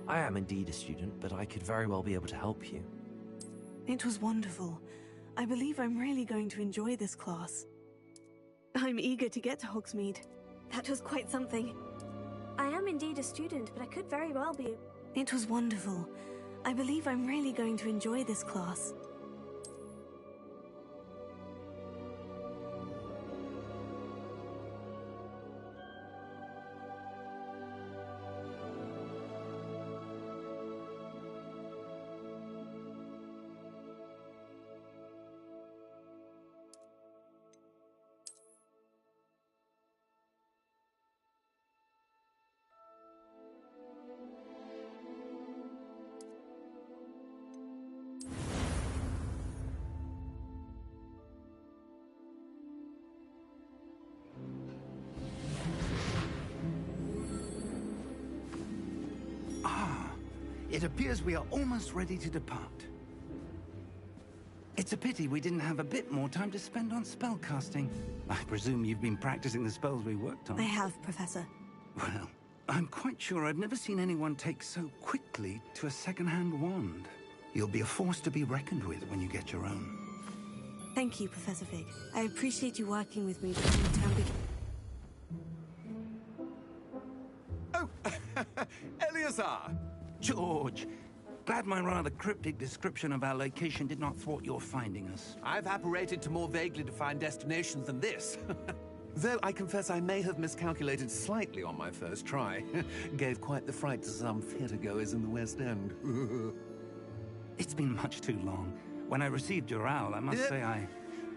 I am indeed a student, but I could very well be able to help you. It was wonderful. I believe I'm really going to enjoy this class. I'm eager to get to Hogsmeade. That was quite something. I am indeed a student, but I could very well be... It was wonderful. I believe I'm really going to enjoy this class. It appears we are almost ready to depart. It's a pity we didn't have a bit more time to spend on spellcasting. I presume you've been practicing the spells we worked on. I have, Professor. Well, I'm quite sure I've never seen anyone take so quickly to a second-hand wand. You'll be a force to be reckoned with when you get your own. Thank you, Professor Fig. I appreciate you working with me before the term begins. Oh, Eleazar! George! Glad my rather cryptic description of our location did not thwart your finding us. I've apparated to more vaguely defined destinations than this. Though I confess I may have miscalculated slightly on my first try. Gave quite the fright to some theatergoers in the West End. It's been much too long. When I received your owl, I must say I...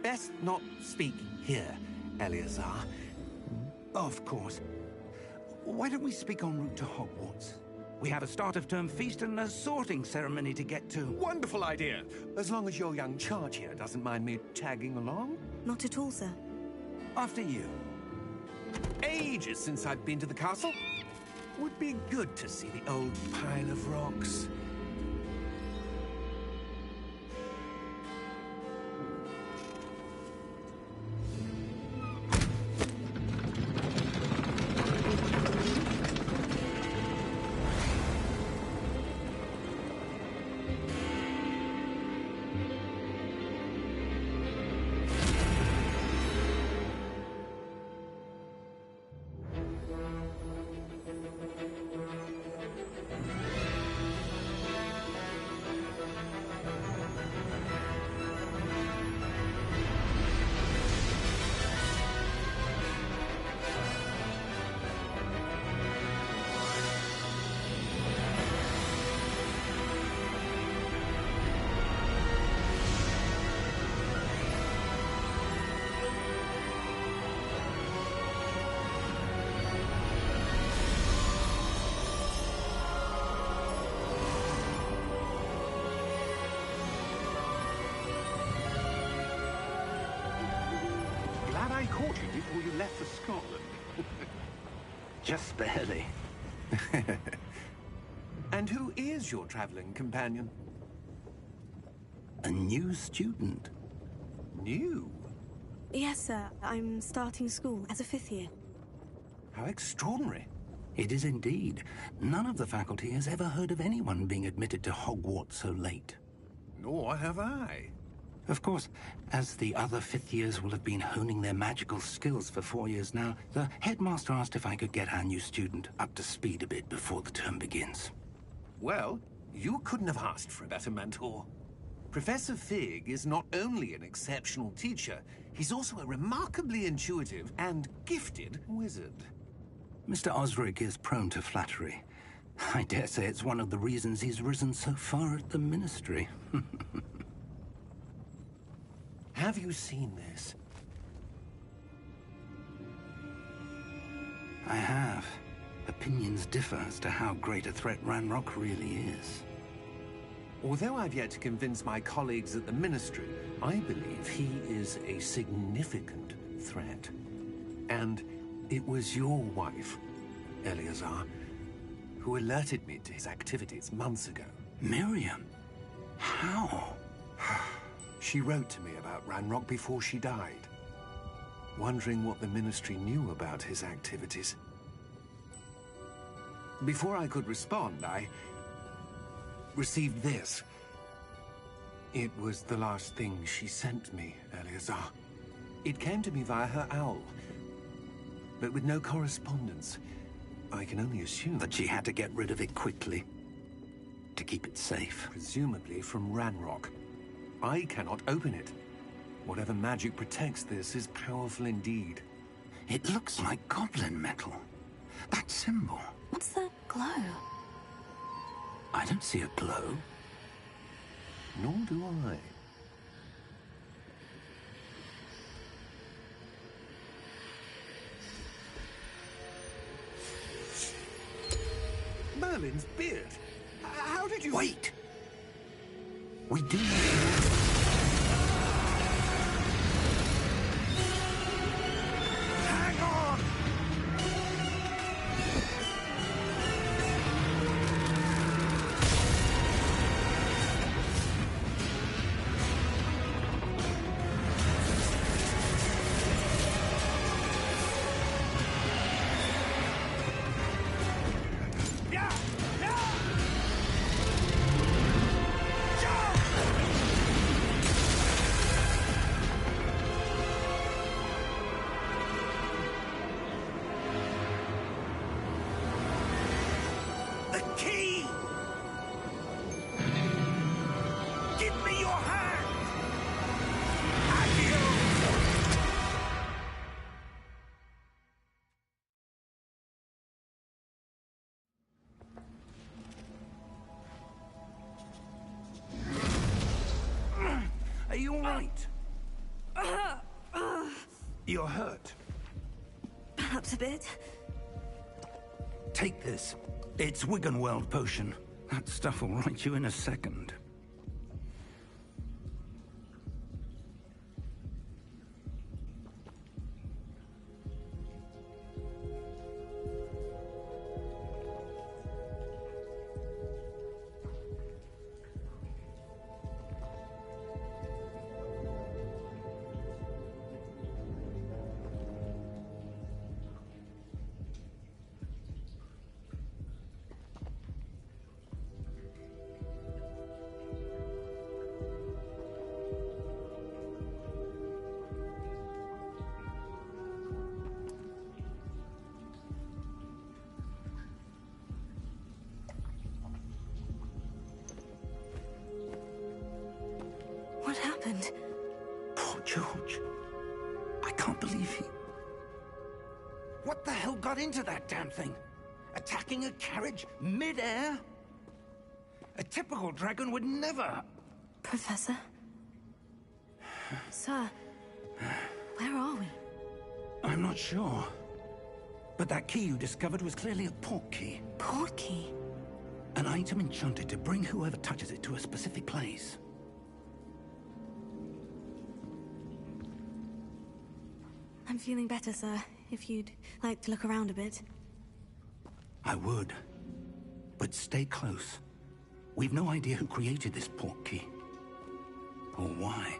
Best not speak here, Eleazar. Of course. Why don't we speak en route to Hogwarts? We have a start-of-term feast and a sorting ceremony to get to. Wonderful idea! As long as your young charge here doesn't mind me tagging along. Not at all, sir. After you. Ages since I've been to the castle. Would be good to see the old pile of rocks. I caught you before you left for Scotland. Just barely. And who is your traveling companion? A new student. New? Yes, sir. I'm starting school as a 5th year. How extraordinary. It is indeed. None of the faculty has ever heard of anyone being admitted to Hogwarts so late. Nor have I. Of course, as the other 5th years will have been honing their magical skills for 4 years now, the headmaster asked if I could get our new student up to speed a bit before the term begins. Well, you couldn't have asked for a better mentor. Professor Fig is not only an exceptional teacher, he's also a remarkably intuitive and gifted wizard. Mr. Osric is prone to flattery. I dare say it's one of the reasons he's risen so far at the Ministry. Have you seen this? I have. Opinions differ as to how great a threat Ranrock really is. Although I've yet to convince my colleagues at the Ministry, I believe he is a significant threat. And it was your wife, Eleazar, who alerted me to his activities months ago. Miriam? How? She wrote to me about Ranrock before she died, wondering what the Ministry knew about his activities. Before I could respond, I received this. It was the last thing she sent me, Eleazar. It came to me via her owl, but with no correspondence. I can only assume That she had to get rid of it quickly, to keep it safe. presumably from Ranrock. I cannot open it. Whatever magic protects this is powerful indeed. It looks like goblin metal. That symbol. What's that glow? I don't see a glow. Nor do I. Merlin's beard. How did you... Wait! We do need Hang on! Yeah! Yeah! Jump! The key! Give me your hand! Accio! Are you all right? You're hurt. Perhaps a bit. Take this. It's Wiggenweld potion. That stuff will right you in a second. What happened? Poor George. I can't believe he... What the hell got into that damn thing? Attacking a carriage mid-air? A typical dragon would never... Professor? Sir, where are we? I'm not sure. But that key you discovered was clearly a port key. Port key? An item enchanted to bring whoever touches it to a specific place. I'm feeling better, sir. If you'd like to look around a bit. I would. But stay close. We've no idea who created this port key. Or why.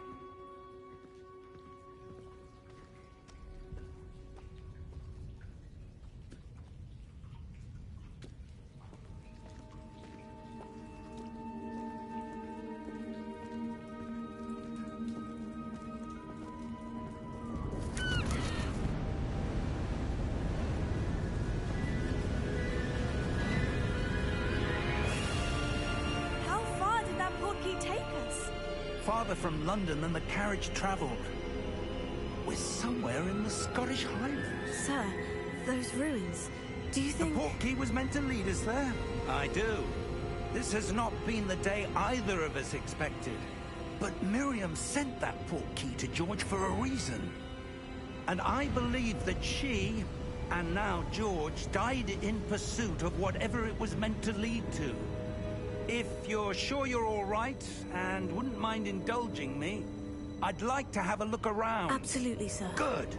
How far did that port key take us? Farther from London than the carriage traveled. We're somewhere in the Scottish Highlands. Sir, those ruins. Do you The think... port key was meant to lead us there? I do. This has not been the day either of us expected. But Miriam sent that port key to George for a reason. And I believe that she, and now George, died in pursuit of whatever it was meant to lead to. If you're sure you're all right, and wouldn't mind indulging me, I'd like to have a look around. Absolutely, sir. Good.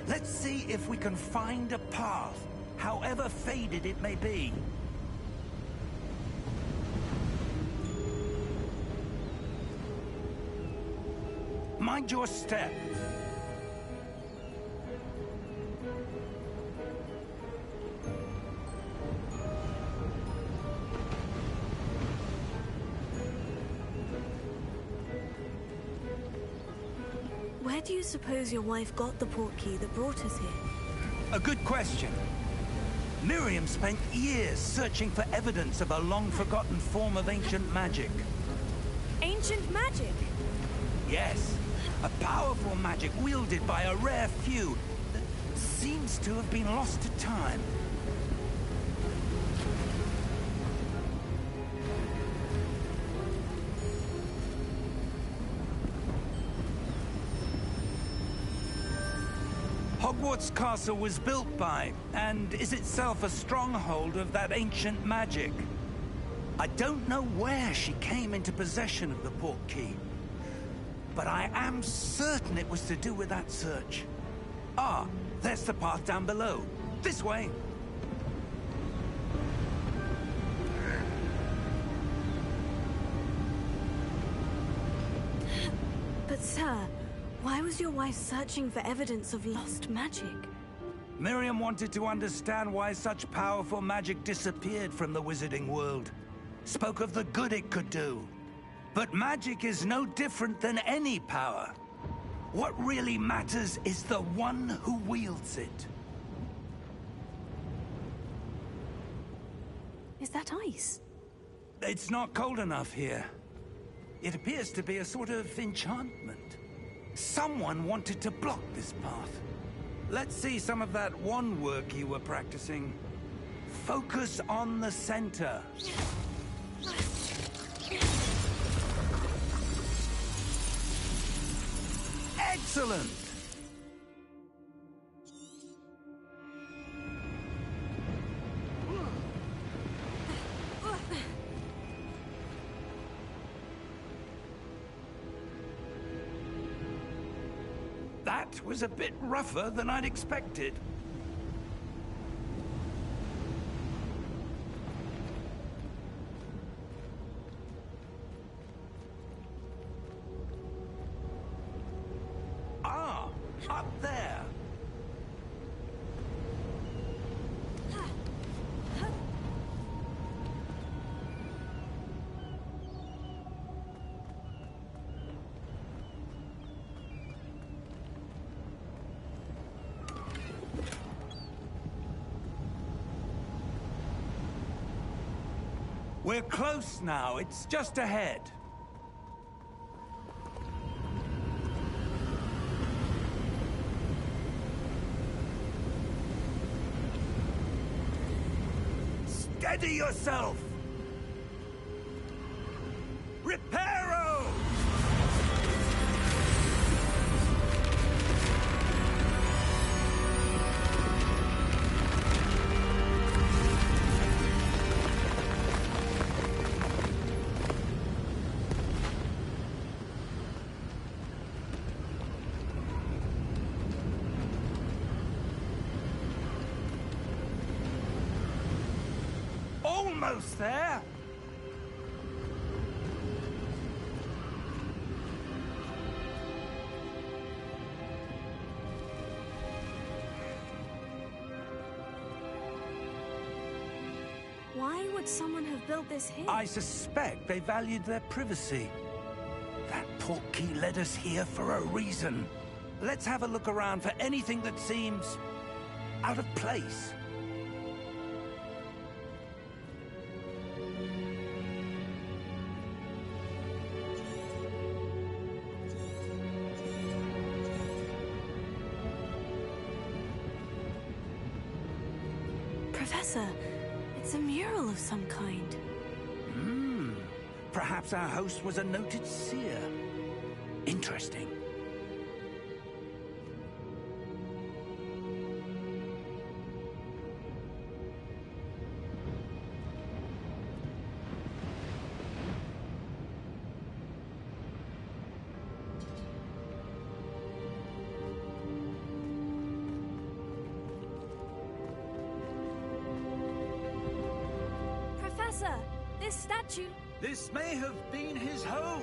Let's see if we can find a path, however faded it may be. Mind your step. Where do you suppose your wife got the portkey that brought us here? A good question. Miriam spent years searching for evidence of a long-forgotten form of ancient magic. Ancient magic? Yes, a powerful magic wielded by a rare few that seems to have been lost to time. Hogwarts Castle was built by, and is itself a stronghold of that ancient magic. I don't know where she came into possession of the portkey, but I am certain it was to do with that search. Ah, there's the path down below. This way. But sir, why was your wife searching for evidence of lost magic? Miriam wanted to understand why such powerful magic disappeared from the wizarding world. Spoke of the good it could do. But magic is no different than any power. What really matters is the one who wields it. Is that ice? It's not cold enough here. It appears to be a sort of enchantment. Someone wanted to block this path. Let's see some of that wand work you were practicing. Focus on the center. Excellent! That was a bit rougher than I'd expected. Ah, up there. We're close now. It's just ahead. Steady yourself! Reparo! Almost there! Why would someone have built this here? I suspect they valued their privacy. That portkey led us here for a reason. Let's have a look around for anything that seems out of place. Professor, it's a mural of some kind. Perhaps our host was a noted seer. Interesting. Professor, this statue... This may have been his home.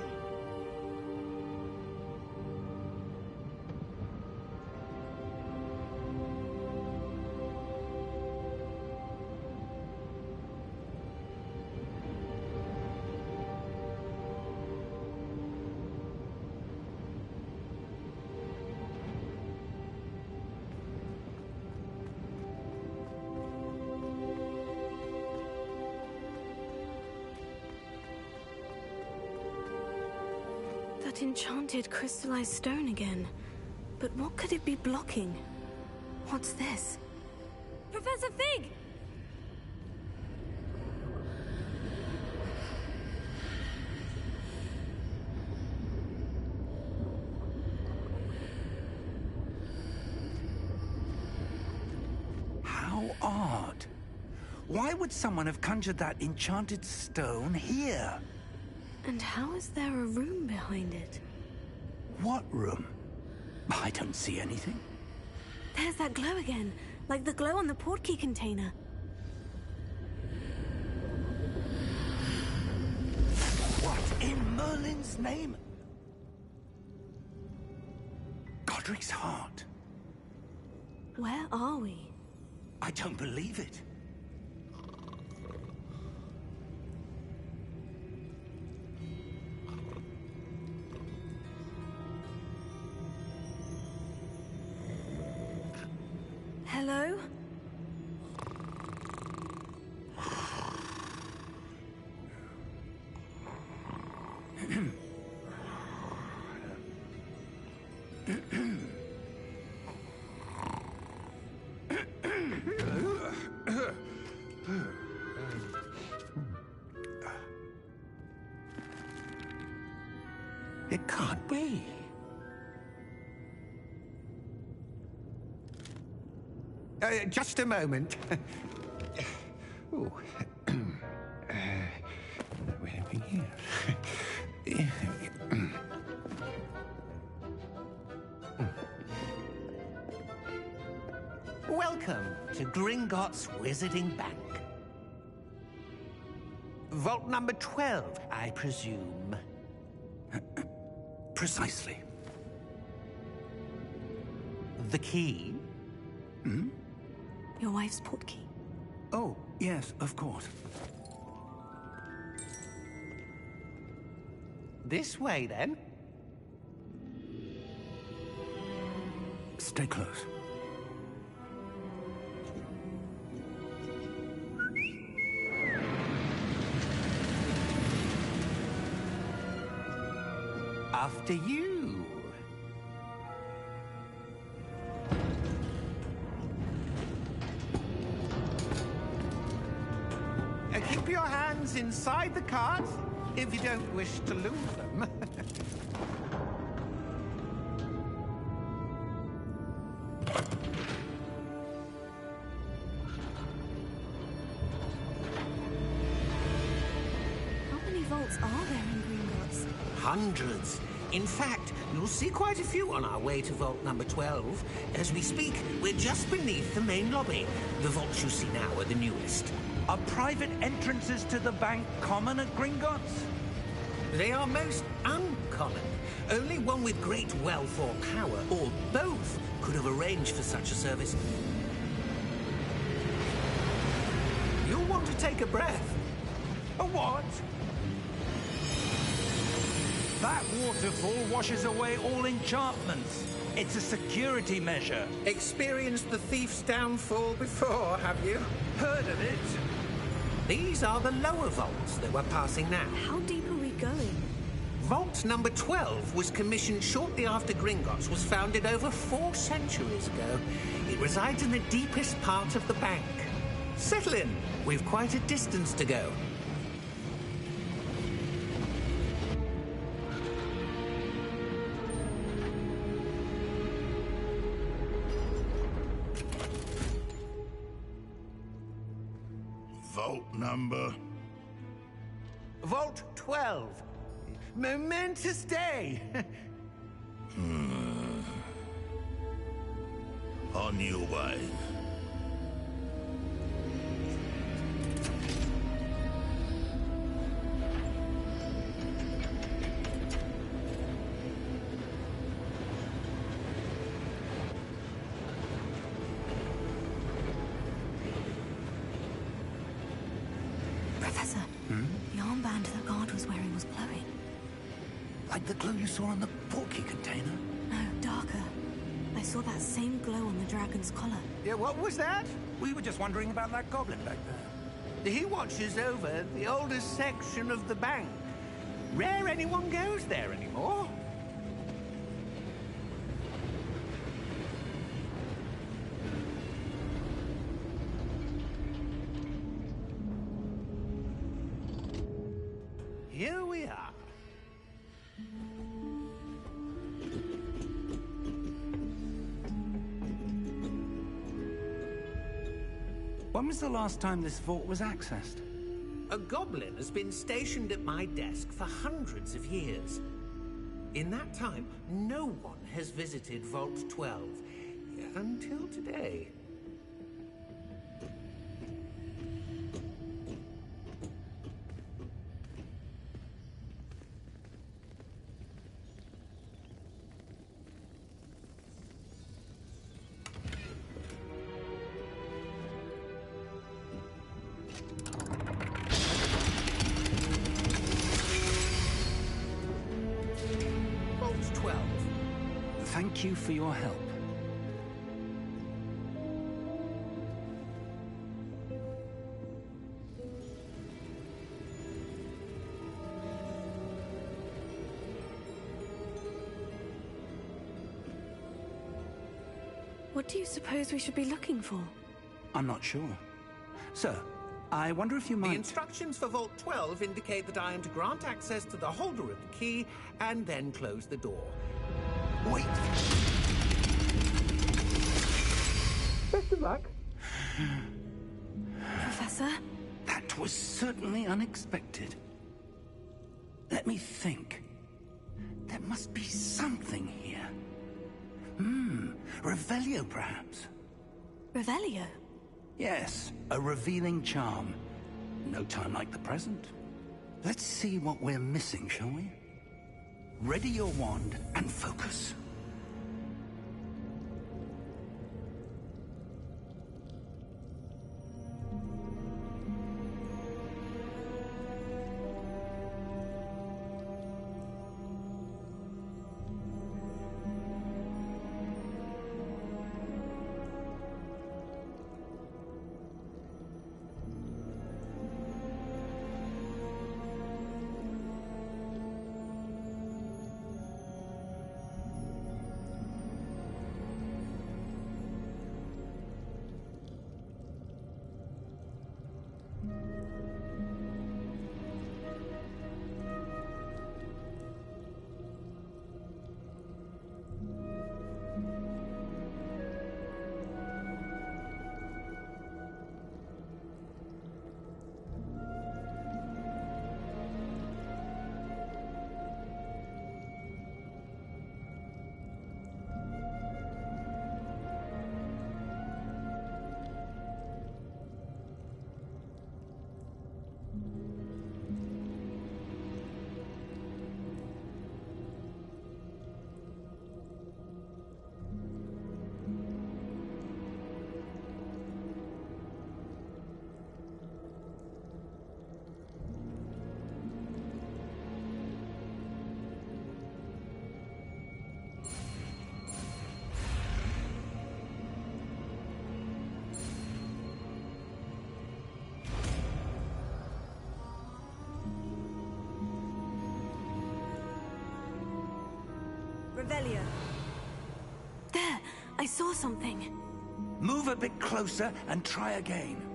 That enchanted crystallized stone again. But what could it be blocking? What's this? Professor Fig! How odd. Why would someone have conjured that enchanted stone here? And how is there a room behind it? What room? I don't see anything. There's that glow again, like the glow on the portkey container. What in Merlin's name? Godric's heart. Where are we? I don't believe it. Hello? It can't be. Just a moment. Ooh. Where are we here? Welcome to Gringotts Wizarding Bank. Vault number 12, I presume. Precisely. The key? Hmm? Your wife's portkey. Oh, yes, of course. This way, then. Stay close. After you. Keep your hands inside the cart if you don't wish to lose them. How many vaults are there in Gringotts? Hundreds. In fact, you'll see quite a few on our way to vault number 12. As we speak, we're just beneath the main lobby. The vaults you see now are the newest. Are private entrances to the bank common at Gringotts? They are most uncommon. Only one with great wealth or power, or both, could have arranged for such a service. You'll want to take a breath. A what? That waterfall washes away all enchantments. It's a security measure. Experienced the thief's downfall before, have you? Heard of it? These are the lower vaults that we're passing now. How deep are we going? Vault number 12 was commissioned shortly after Gringotts was founded over 4 centuries ago. It resides in the deepest part of the bank. Settle in. We've quite a distance to go. Vault number? Vault 12. Momentous day. On your way. Professor, the armband that guard was wearing was glowing. Like the glow you saw on the portkey container? No, darker. I saw that same glow on the dragon's collar. Yeah, what was that? We were just wondering about that goblin back there. He watches over the oldest section of the bank. Rare anyone goes there anymore. here we are. When was the last time this vault was accessed? A goblin has been stationed at my desk for hundreds of years. In that time, no one has visited Vault 12 until today. Vault 12. Thank you for your help. What do you suppose we should be looking for? I'm not sure. Sir, I wonder if you The might... instructions for Vault 12 indicate that I am to grant access to the holder of the key and then close the door. Wait! Best of luck. Professor? That was certainly unexpected. Let me think. There must be something here. Revelio, perhaps? Revelio? Yes, a revealing charm. No time like the present. Let's see what we're missing, shall we? Ready your wand and focus. Revelio. There! I saw something. Move a bit closer and try again.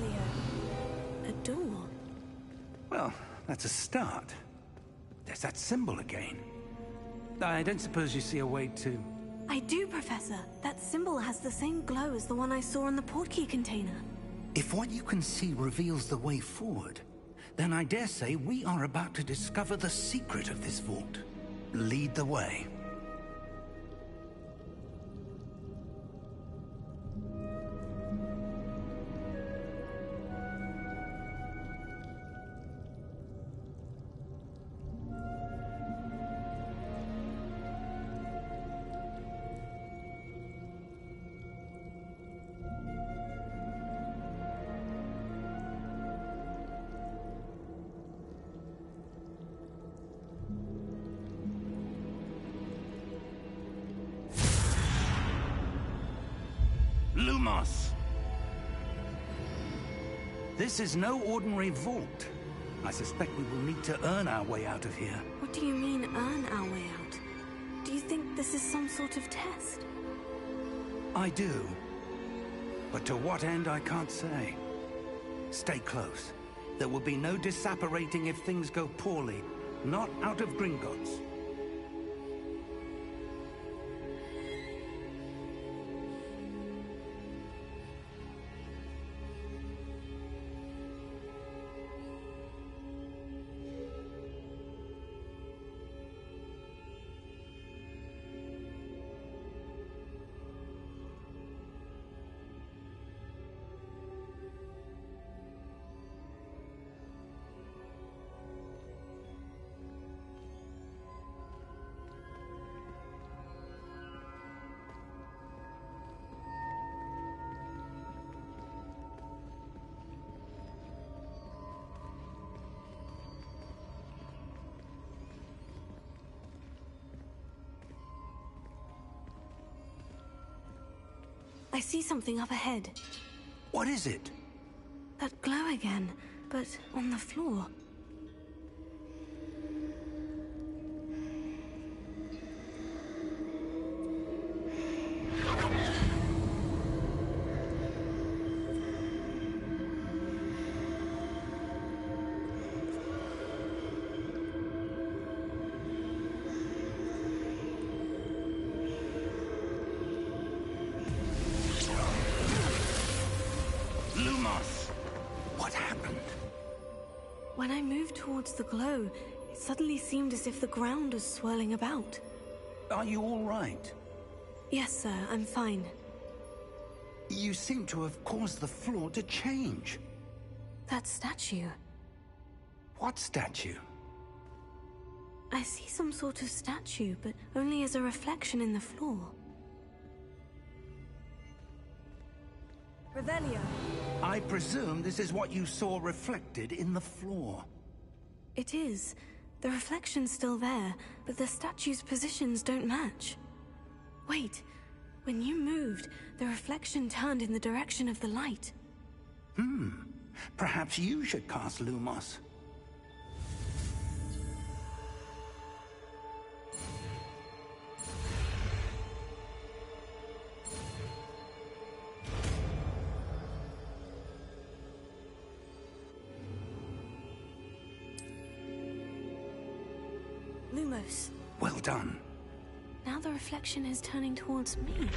Revelio. A door. Well, that's a start. There's that symbol again. I don't suppose you see a way to... I do, Professor. That symbol has the same glow as the one I saw in the portkey container. If what you can see reveals the way forward, then I dare say we are about to discover the secret of this vault. Lead the way. Lumos! This is no ordinary vault. I suspect we will need to earn our way out of here. What do you mean, earn our way out? Do you think this is some sort of test? I do. But to what end, I can't say. Stay close. There will be no disapparating if things go poorly. Not out of Gringotts. I see something up ahead. What is it? That glow again, but on the floor. What happened? When I moved towards the glow, it suddenly seemed as if the ground was swirling about. Are you all right? Yes, sir, I'm fine. You seem to have caused the floor to change. That statue. What statue? I see some sort of statue, but only as a reflection in the floor. Revelio. I presume this is what you saw reflected in the floor. It is. The reflection's still there, but the statue's positions don't match. Wait. When you moved, the reflection turned in the direction of the light. Perhaps you should cast Lumos. Lumos. Well done. Now the reflection is turning towards me.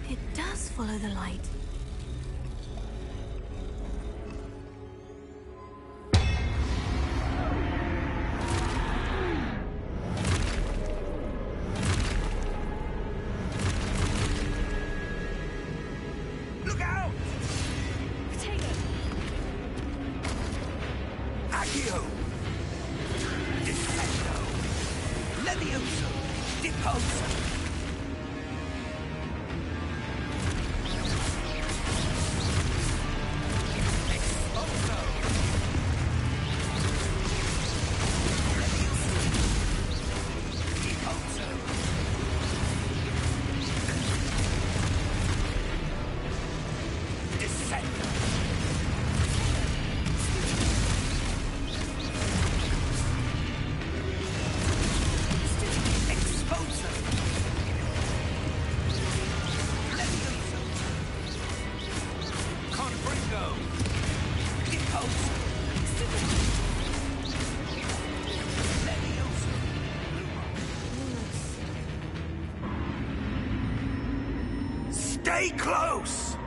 It does follow the light. Look out! Potato! Accio! Defendo! Levioso! Deposo! Exposo! Levioso! Deposo! Descendo! Exposo! Stay close!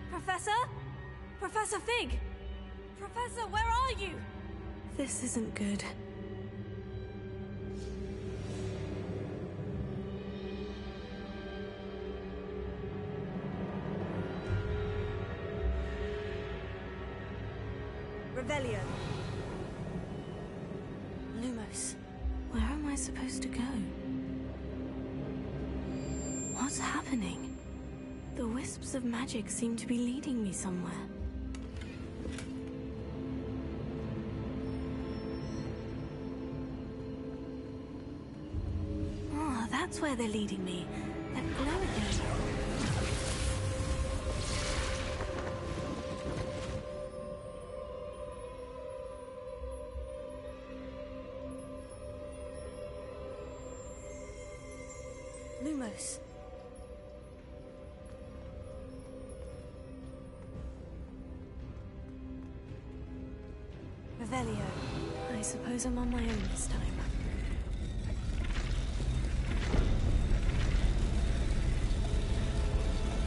Professor? Professor Fig! Professor, where are you? This isn't good. Revelio. Lumos, where am I supposed to go? What's happening? The wisps of magic seem to be leading me somewhere. Oh, that's where they're leading me. That glow again. Lumos. Revelio. I suppose I'm on my own this time.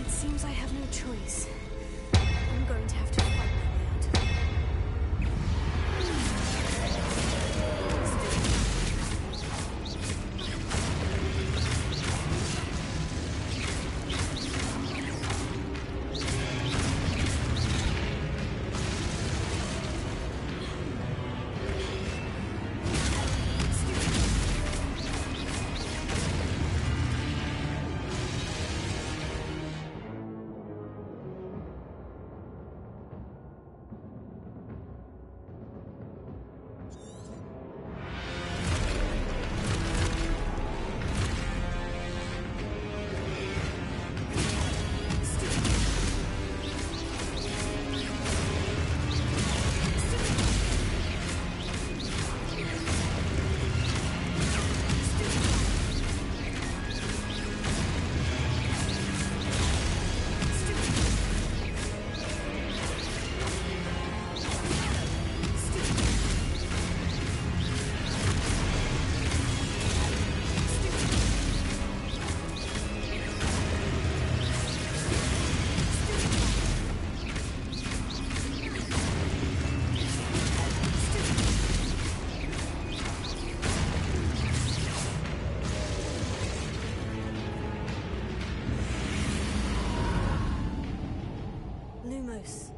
It seems I have no choice. I'm going to have to fight my way out of here. Lumos.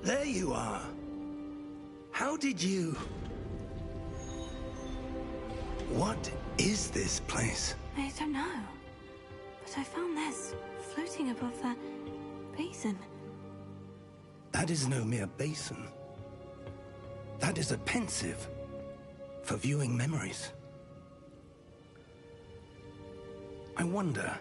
There you are. How did you... What is this place? I don't know. But I found this floating above that basin. That is no mere basin. That is a pensive for viewing memories. I wonder...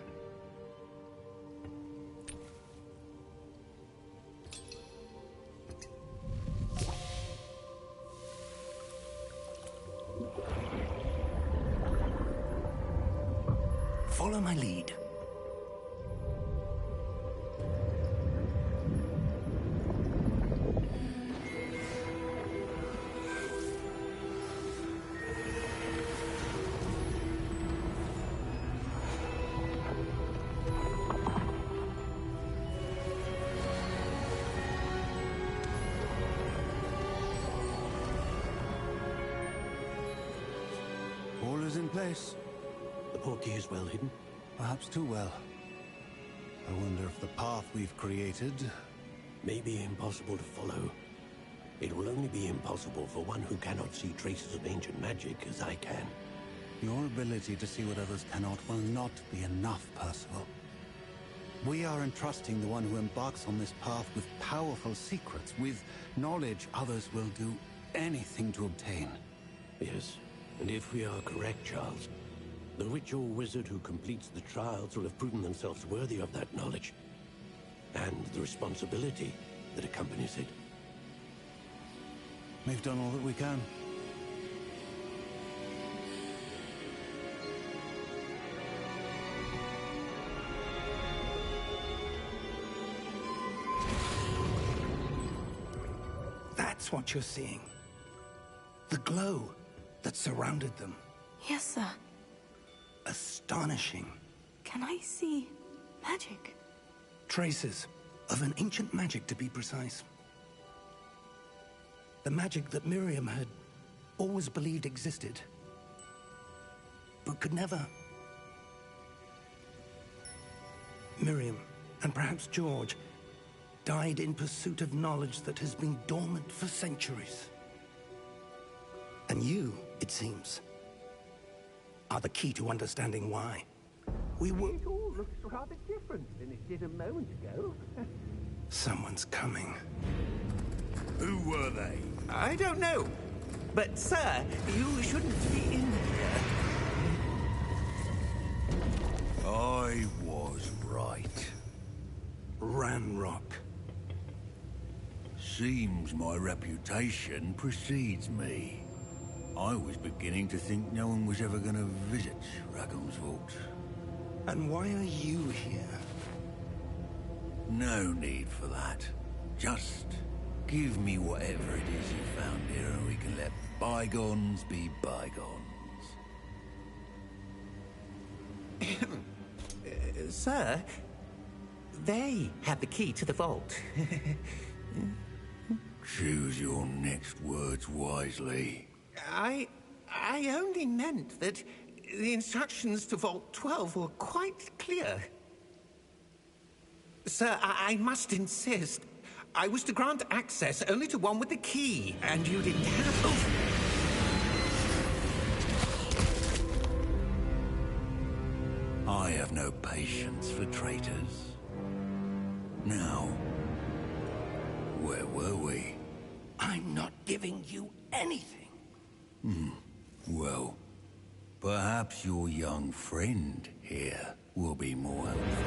Follow my lead. All is in place. The portkey is well hidden. Perhaps too well. I wonder if the path we've created... May be impossible to follow. It will only be impossible for one who cannot see traces of ancient magic as I can. Your ability to see what others cannot will not be enough, Percival. We are entrusting the one who embarks on this path with powerful secrets, with knowledge others will do anything to obtain. Yes, and if we are correct, Charles, the witch or wizard who completes the trials will have proven themselves worthy of that knowledge, and the responsibility that accompanies it. We've done all that we can. That's what you're seeing. The glow that surrounded them. Yes, sir. Astonishing. Can I see magic? Traces of an ancient magic, to be precise. The magic that Miriam had always believed existed, but could never. Miriam, and perhaps George, died in pursuit of knowledge that has been dormant for centuries. And you, it seems, are the key to understanding why. We were... It all looks rather different than it did a moment ago. Someone's coming. Who were they? I don't know. But, sir, you shouldn't be in here. I was right. Ranrock. Seems my reputation precedes me. I was beginning to think no one was ever going to visit Rackham's Vault. And why are you here? No need for that. Just give me whatever it is you found here and we can let bygones be bygones. Sir, they have the key to the vault. Choose your next words wisely. I only meant that the instructions to Vault 12 were quite clear. Sir, I must insist. I was to grant access only to one with the key, and you didn't have... Oh. I have no patience for traitors. Now, where were we? I'm not giving you anything. Well, perhaps your young friend here will be more helpful.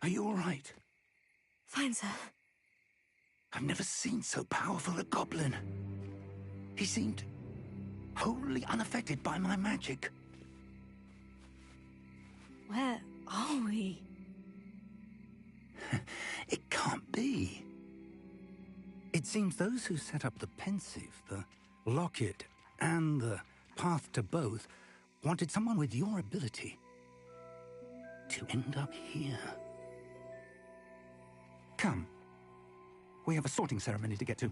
Are you all right? Fine, sir. I've never seen so powerful a goblin. He seemed wholly unaffected by my magic. Where are we? It can't be. It seems those who set up the pensive, the locket, and the path to both wanted someone with your ability to end up here. Come. We have a sorting ceremony to get to.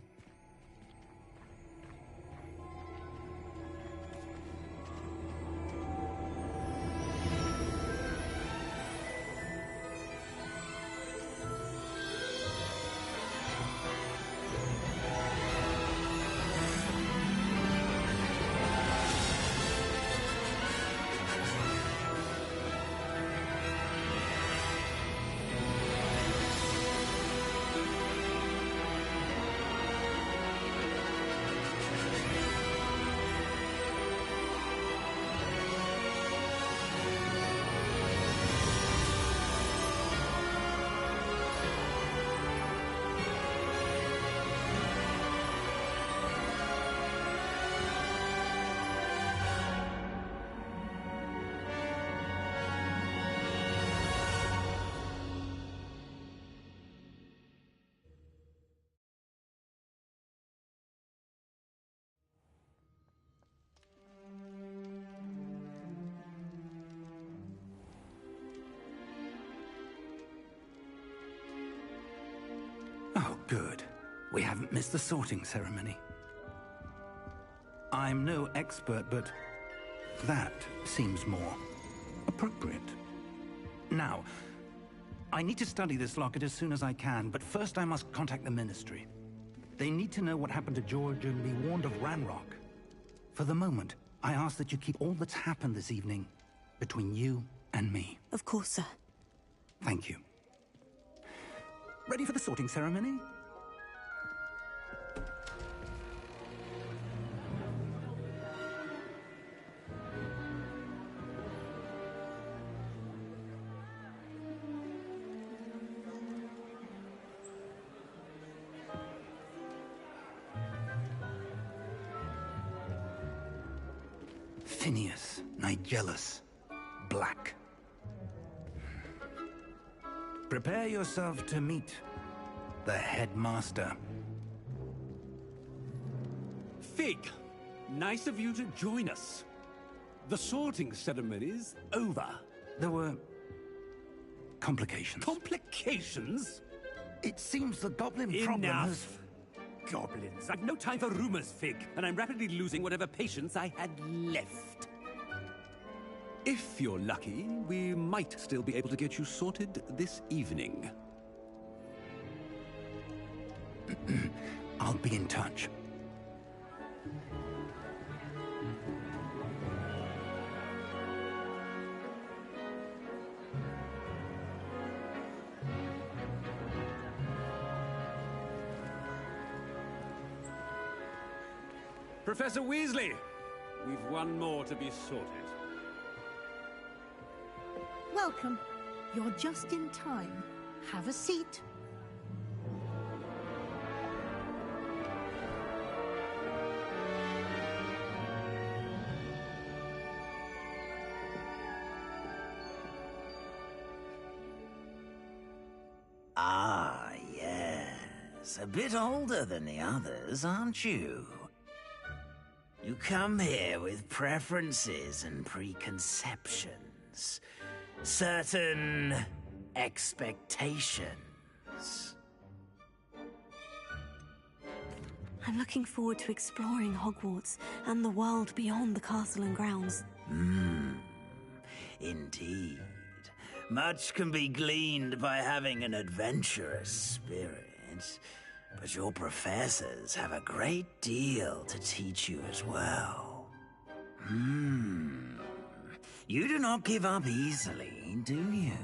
Oh, good. We haven't missed the sorting ceremony. I'm no expert, but that seems more appropriate. Now, I need to study this locket as soon as I can, but first I must contact the Ministry. They need to know what happened to George and be warned of Ranrock. For the moment, I ask that you keep all that's happened this evening between you and me. Of course, sir. Thank you. Ready for the sorting ceremony? Phineas, Nigellus, Black. Prepare yourself to meet the headmaster. Fig, nice of you to join us. The sorting ceremony's over. There were complications. Complications? It seems the goblin problem has... Enough! Goblins. I've no time for rumors, Fig, and I'm rapidly losing whatever patience I had left. If you're lucky, we might still be able to get you sorted this evening. I'll be in touch. Professor Weasley, we've one more to be sorted. Welcome. You're just in time. Have a seat. Ah, yes. A bit older than the others, aren't you? You come here with preferences and preconceptions. Certain expectations. I'm looking forward to exploring Hogwarts and the world beyond the castle and grounds. Indeed. Much can be gleaned by having an adventurous spirit. But your professors have a great deal to teach you as well. You do not give up easily, do you?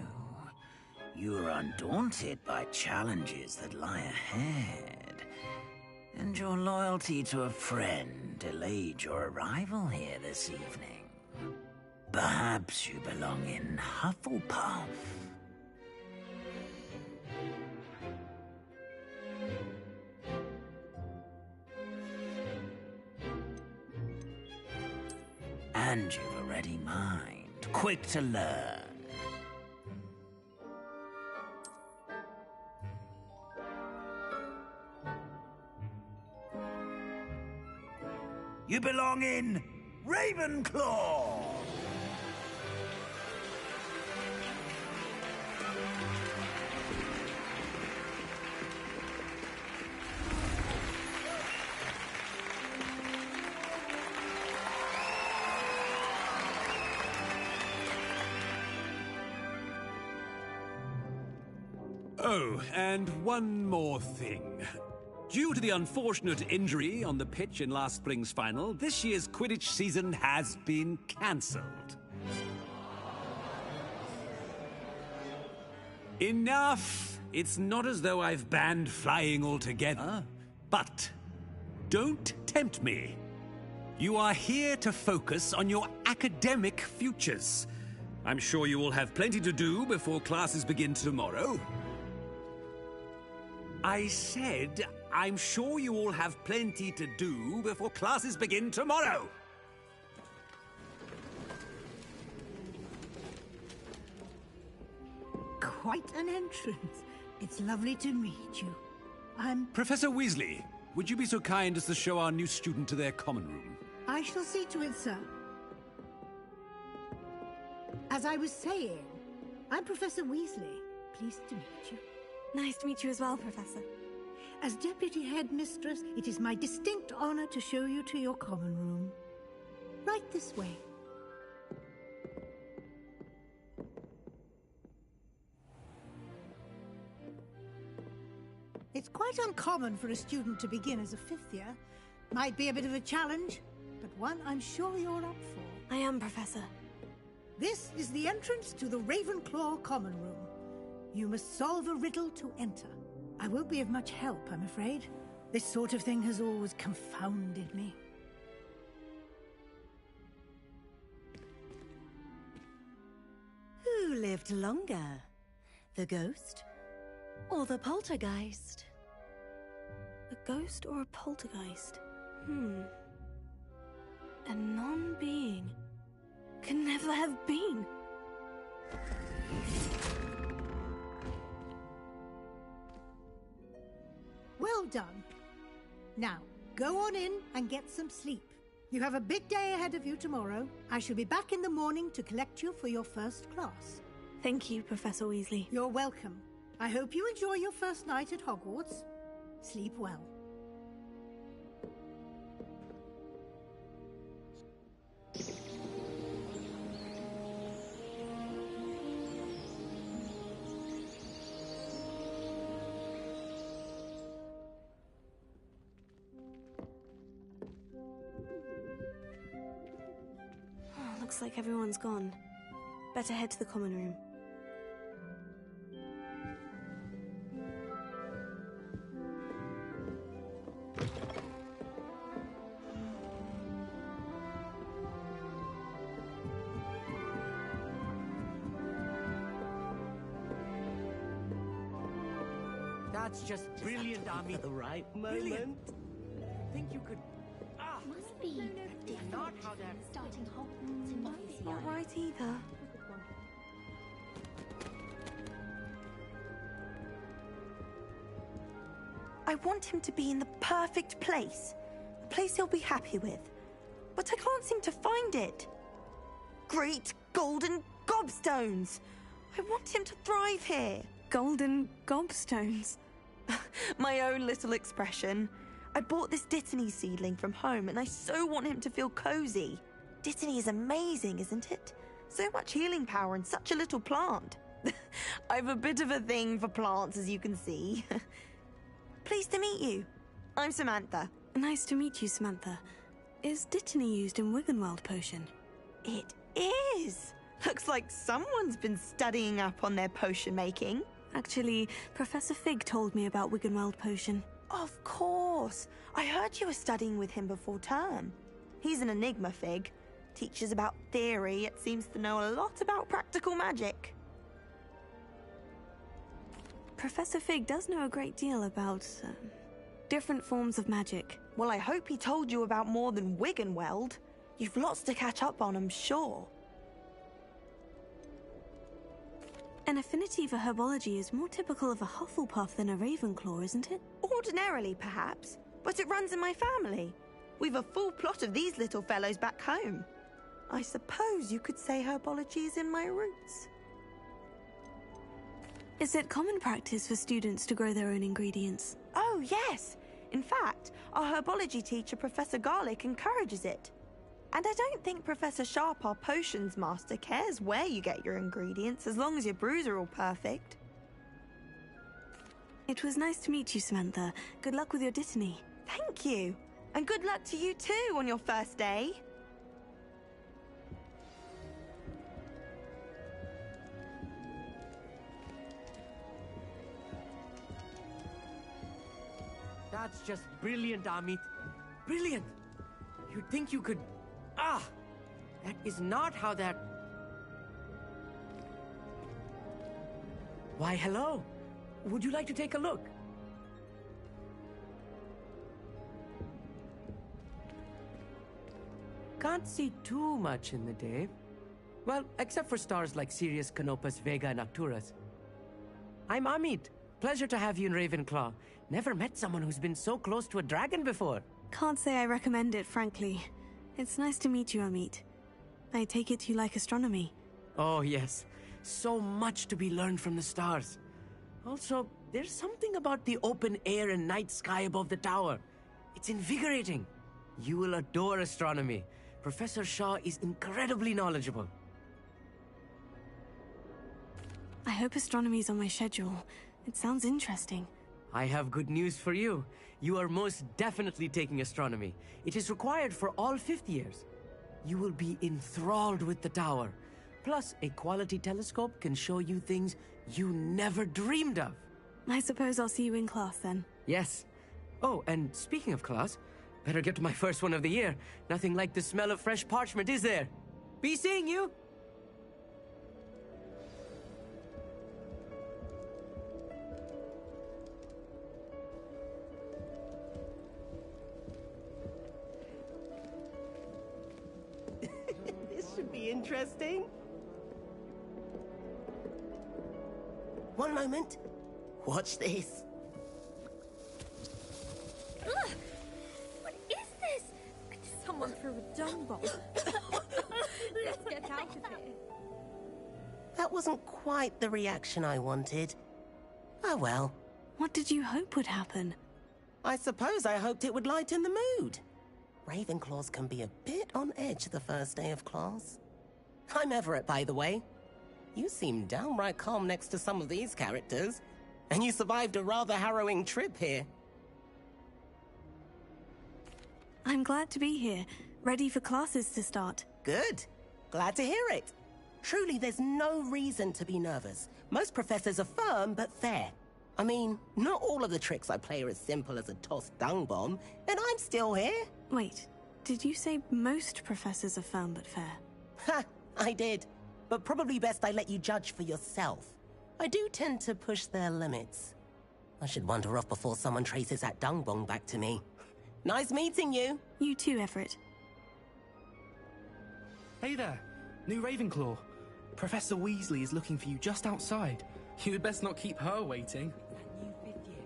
You are undaunted by challenges that lie ahead. And your loyalty to a friend delayed your arrival here this evening. Perhaps you belong in Hufflepuff. And you've a ready mind, quick to learn. You belong in Ravenclaw! Oh, and one more thing. Due to the unfortunate injury on the pitch in last spring's final, this year's Quidditch season has been cancelled. Enough! It's not as though I've banned flying altogether, but don't tempt me. You are here to focus on your academic futures. I'm sure you will have plenty to do before classes begin tomorrow. I said, I'm sure you all have plenty to do before classes begin tomorrow. Quite an entrance. It's lovely to meet you. I'm... Professor Weasley, would you be so kind as to show our new student to their common room? I shall see to it, sir. As I was saying, I'm Professor Weasley. Pleased to meet you. Nice to meet you as well, Professor. As Deputy Headmistress, it is my distinct honor to show you to your common room. Right this way. It's quite uncommon for a student to begin as a fifth year. Might be a bit of a challenge, but one I'm sure you're up for. I am, Professor. This is the entrance to the Ravenclaw common room. You must solve a riddle to enter. I won't be of much help, I'm afraid. This sort of thing has always confounded me. Who lived longer? The ghost or the poltergeist? A ghost or a poltergeist? A non-being can never have been. Well done. Now, go on in and get some sleep. You have a big day ahead of you tomorrow. I shall be back in the morning to collect you for your first class. Thank you, Professor Weasley. You're welcome. I hope you enjoy your first night at Hogwarts. Sleep well. Looks like everyone's gone. Better head to the common room. That's just brilliant, Ami. At the right moment. Brilliant. Think you could... Must be a different Not how that... starting Hogwarts in this Not right either. I want him to be in the perfect place. A place he'll be happy with. But I can't seem to find it. Great golden gobstones! I want him to thrive here. Golden gobstones? My own little expression. I bought this Dittany seedling from home and I so want him to feel cozy. Dittany is amazing, isn't it? So much healing power in such a little plant. I've a bit of a thing for plants, as you can see. Pleased to meet you. I'm Samantha. Nice to meet you, Samantha. Is Dittany used in Wiggenweld potion? It is. Looks like someone's been studying up on their potion making. Actually, Professor Fig told me about Wiggenweld potion. Of course. I heard you were studying with him before term. He's an enigma, Fig. Teaches about theory, yet seems to know a lot about practical magic. Professor Fig does know a great deal about different forms of magic. Well, I hope he told you about more than Wiggenweld. You've lots to catch up on, I'm sure. An affinity for herbology is more typical of a Hufflepuff than a Ravenclaw, isn't it? Ordinarily, perhaps, but it runs in my family. We've a full plot of these little fellows back home. I suppose you could say herbology is in my roots. Is it common practice for students to grow their own ingredients? Oh, yes. In fact, our herbology teacher, Professor Garlick, encourages it. And I don't think Professor Sharp, our potions master, cares where you get your ingredients, as long as your brews are all perfect. It was nice to meet you, Samantha. Good luck with your Dittany. Thank you. And good luck to you too on your first day. That's just brilliant, Amit. Brilliant! You'd think you could... Ah! That is not how that... Why, hello. Would you like to take a look? Can't see too much in the day. Well, except for stars like Sirius, Canopus, Vega, and Arcturus. I'm Amit. Pleasure to have you in Ravenclaw. Never met someone who's been so close to a dragon before. Can't say I recommend it, frankly. It's nice to meet you, Amit. I take it you like astronomy. Oh, yes. So much to be learned from the stars. Also, there's something about the open air and night sky above the tower. It's invigorating. You will adore astronomy. Professor Shaw is incredibly knowledgeable. I hope astronomy's on my schedule. It sounds interesting. I have good news for you. You are most definitely taking astronomy. It is required for all fifth years. You will be enthralled with the tower. Plus, a quality telescope can show you things you never dreamed of. I suppose I'll see you in class then. Yes. Oh, and speaking of class, better get to my first one of the year. Nothing like the smell of fresh parchment, is there? Be seeing you! This should be interesting. One moment. Watch this. Ugh! What is this? Someone threw a dung bomb. Let's get out of here. That wasn't quite the reaction I wanted. Oh well. What did you hope would happen? I suppose I hoped it would lighten the mood. Ravenclaws can be a bit on edge the first day of class. I'm Everett, by the way. You seem downright calm next to some of these characters. And you survived a rather harrowing trip here. I'm glad to be here, ready for classes to start. Good. Glad to hear it. Truly, there's no reason to be nervous. Most professors are firm but fair. I mean, not all of the tricks I play are as simple as a tossed dung bomb, and I'm still here. Wait, did you say most professors are firm but fair? Ha, I did. But probably best I let you judge for yourself. I do tend to push their limits. I should wander off before someone traces that dung bomb back to me. Nice meeting you. You too, Everett. Hey there, new Ravenclaw. Professor Weasley is looking for you just outside. You'd best not keep her waiting. New fifth year.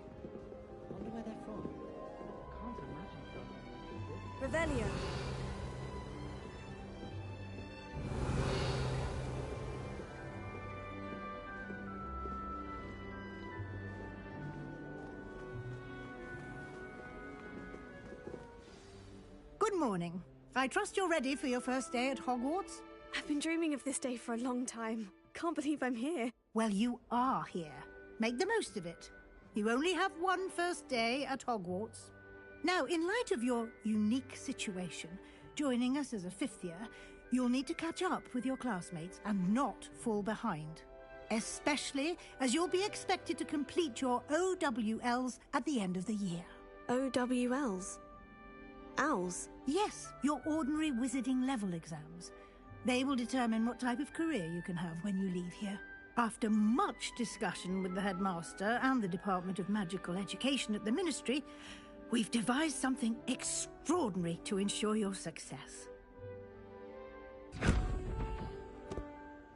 Wonder where they're from. Can't imagine so. Revelio. Good morning. I trust you're ready for your first day at Hogwarts? I've been dreaming of this day for a long time. Can't believe I'm here. Well, you are here. Make the most of it. You only have one first day at Hogwarts. Now, in light of your unique situation, joining us as a fifth year, you'll need to catch up with your classmates and not fall behind. Especially as you'll be expected to complete your OWLs at the end of the year. OWLs? Owls? Yes, your ordinary wizarding level exams. They will determine what type of career you can have when you leave here. After much discussion with the headmaster and the Department of Magical Education at the Ministry, we've devised something extraordinary to ensure your success.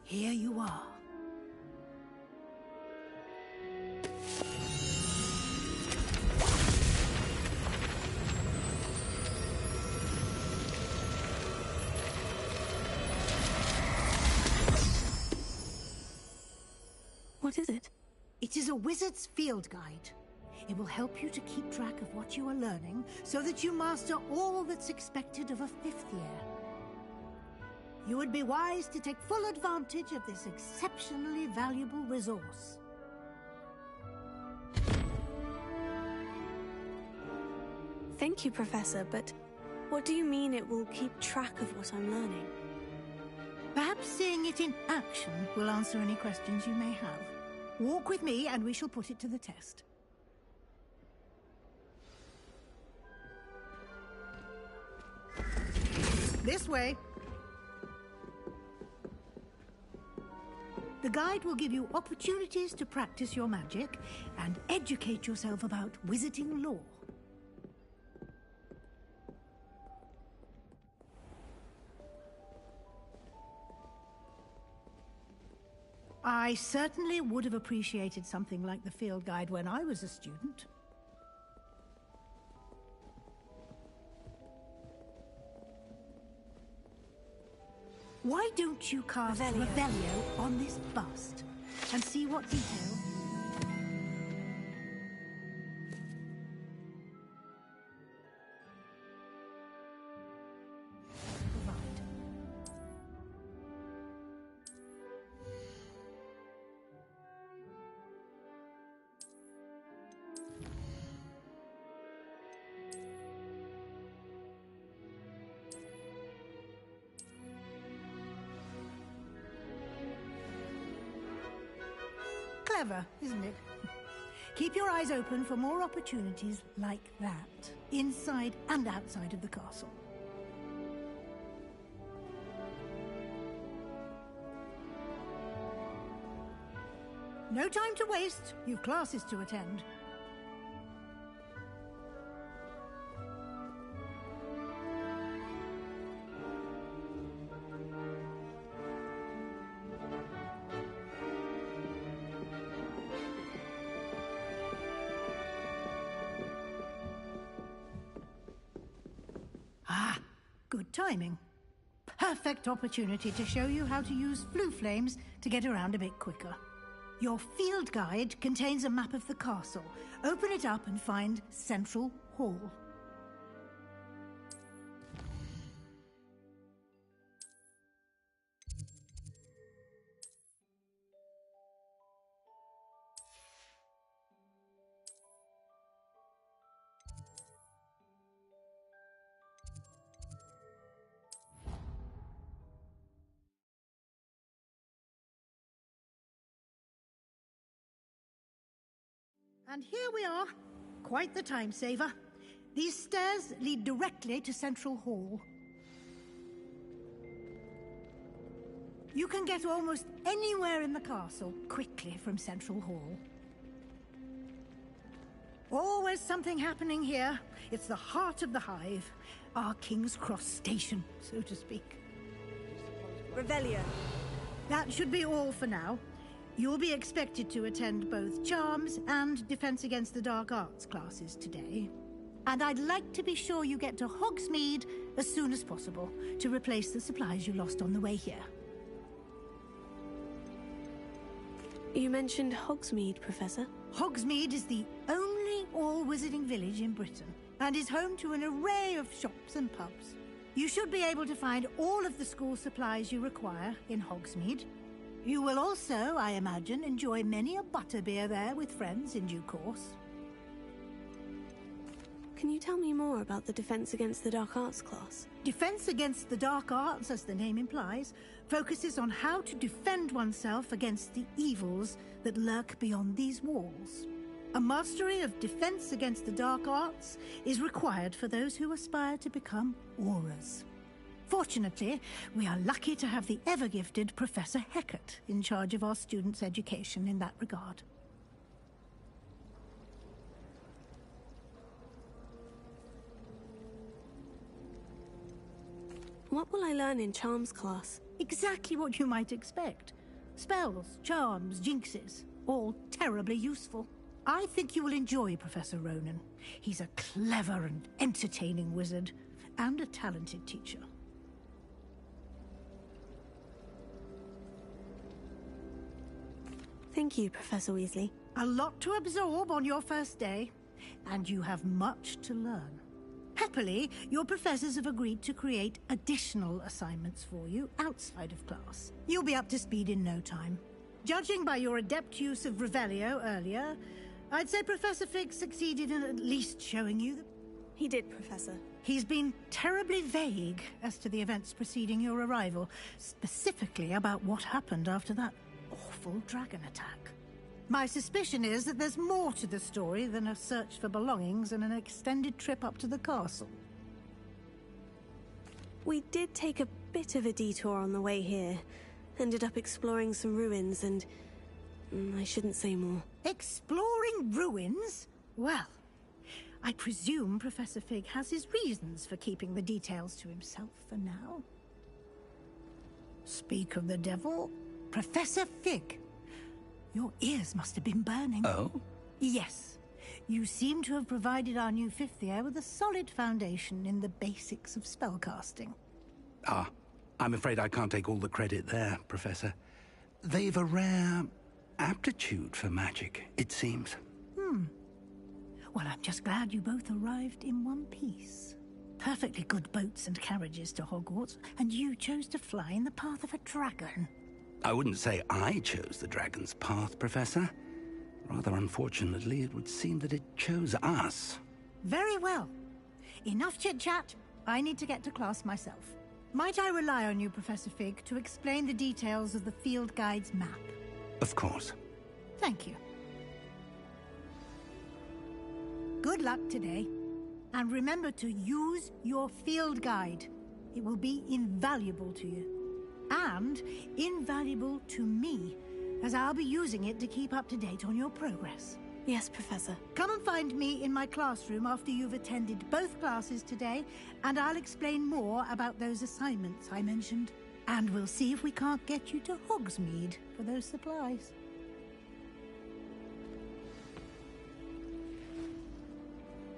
Here you are. What is it? It is a wizard's field guide. It will help you to keep track of what you are learning so that you master all that's expected of a 5th year. You would be wise to take full advantage of this exceptionally valuable resource. Thank you, Professor, but what do you mean it will keep track of what I'm learning? Perhaps seeing it in action will answer any questions you may have. Walk with me and we shall put it to the test. This way. The guide will give you opportunities to practice your magic and educate yourself about wizarding lore. I certainly would have appreciated something like the field guide when I was a student. Why don't you cast Revelio on this bust and see what detail? Clever, isn't it? Keep your eyes open for more opportunities like that, inside and outside of the castle. No time to waste. You've classes to attend. Good timing. Perfect opportunity to show you how to use flue flames to get around a bit quicker. Your field guide contains a map of the castle. Open it up and find Central Hall. And here we are. Quite the time saver. These stairs lead directly to Central Hall. You can get almost anywhere in the castle quickly from Central Hall. Always something happening here. It's the heart of the hive. Our King's Cross station, so to speak. Revelio. That should be all for now. You'll be expected to attend both Charms and Defense Against the Dark Arts classes today. And I'd like to be sure you get to Hogsmeade as soon as possible to replace the supplies you lost on the way here. You mentioned Hogsmeade, Professor. Hogsmeade is the only all-wizarding village in Britain and is home to an array of shops and pubs. You should be able to find all of the school supplies you require in Hogsmeade. You will also, I imagine, enjoy many a butterbeer there with friends in due course. Can you tell me more about the Defense Against the Dark Arts class? Defense Against the Dark Arts, as the name implies, focuses on how to defend oneself against the evils that lurk beyond these walls. A mastery of Defense Against the Dark Arts is required for those who aspire to become Aurors. Fortunately, we are lucky to have the ever-gifted Professor Hecat in charge of our students' education in that regard. What will I learn in charms class? Exactly what you might expect. Spells, charms, jinxes, all terribly useful. I think you will enjoy Professor Ronan. He's a clever and entertaining wizard, and a talented teacher. Thank you, Professor Weasley. A lot to absorb on your first day, and you have much to learn. Happily, your professors have agreed to create additional assignments for you outside of class. You'll be up to speed in no time. Judging by your adept use of Revelio earlier, I'd say Professor Fig succeeded in at least showing you that... He did, Professor. He's been terribly vague as to the events preceding your arrival, specifically about what happened after that awful dragon attack. My suspicion is that there's more to the story than a search for belongings and an extended trip up to the castle. We did take a bit of a detour on the way here. Ended up exploring some ruins and... I shouldn't say more. Exploring ruins? Well, I presume Professor Fig has his reasons for keeping the details to himself for now. Speak of the devil, Professor Fig. Your ears must have been burning. Oh? Yes. You seem to have provided our new fifth year with a solid foundation in the basics of spellcasting. Ah, I'm afraid I can't take all the credit there, Professor. They've a rare aptitude for magic, it seems. Well, I'm just glad you both arrived in one piece. Perfectly good boats and carriages to Hogwarts, and you chose to fly in the path of a dragon. I wouldn't say I chose the dragon's path, Professor. Rather unfortunately, it would seem that it chose us. Very well. Enough chit-chat. I need to get to class myself. Might I rely on you, Professor Fig, to explain the details of the field guide's map? Of course. Thank you. Good luck today. And remember to use your field guide. It will be invaluable to you. And invaluable to me, as I'll be using it to keep up to date on your progress. Yes, Professor. Come and find me in my classroom after you've attended both classes today, and I'll explain more about those assignments I mentioned. And we'll see if we can't get you to Hogsmeade for those supplies.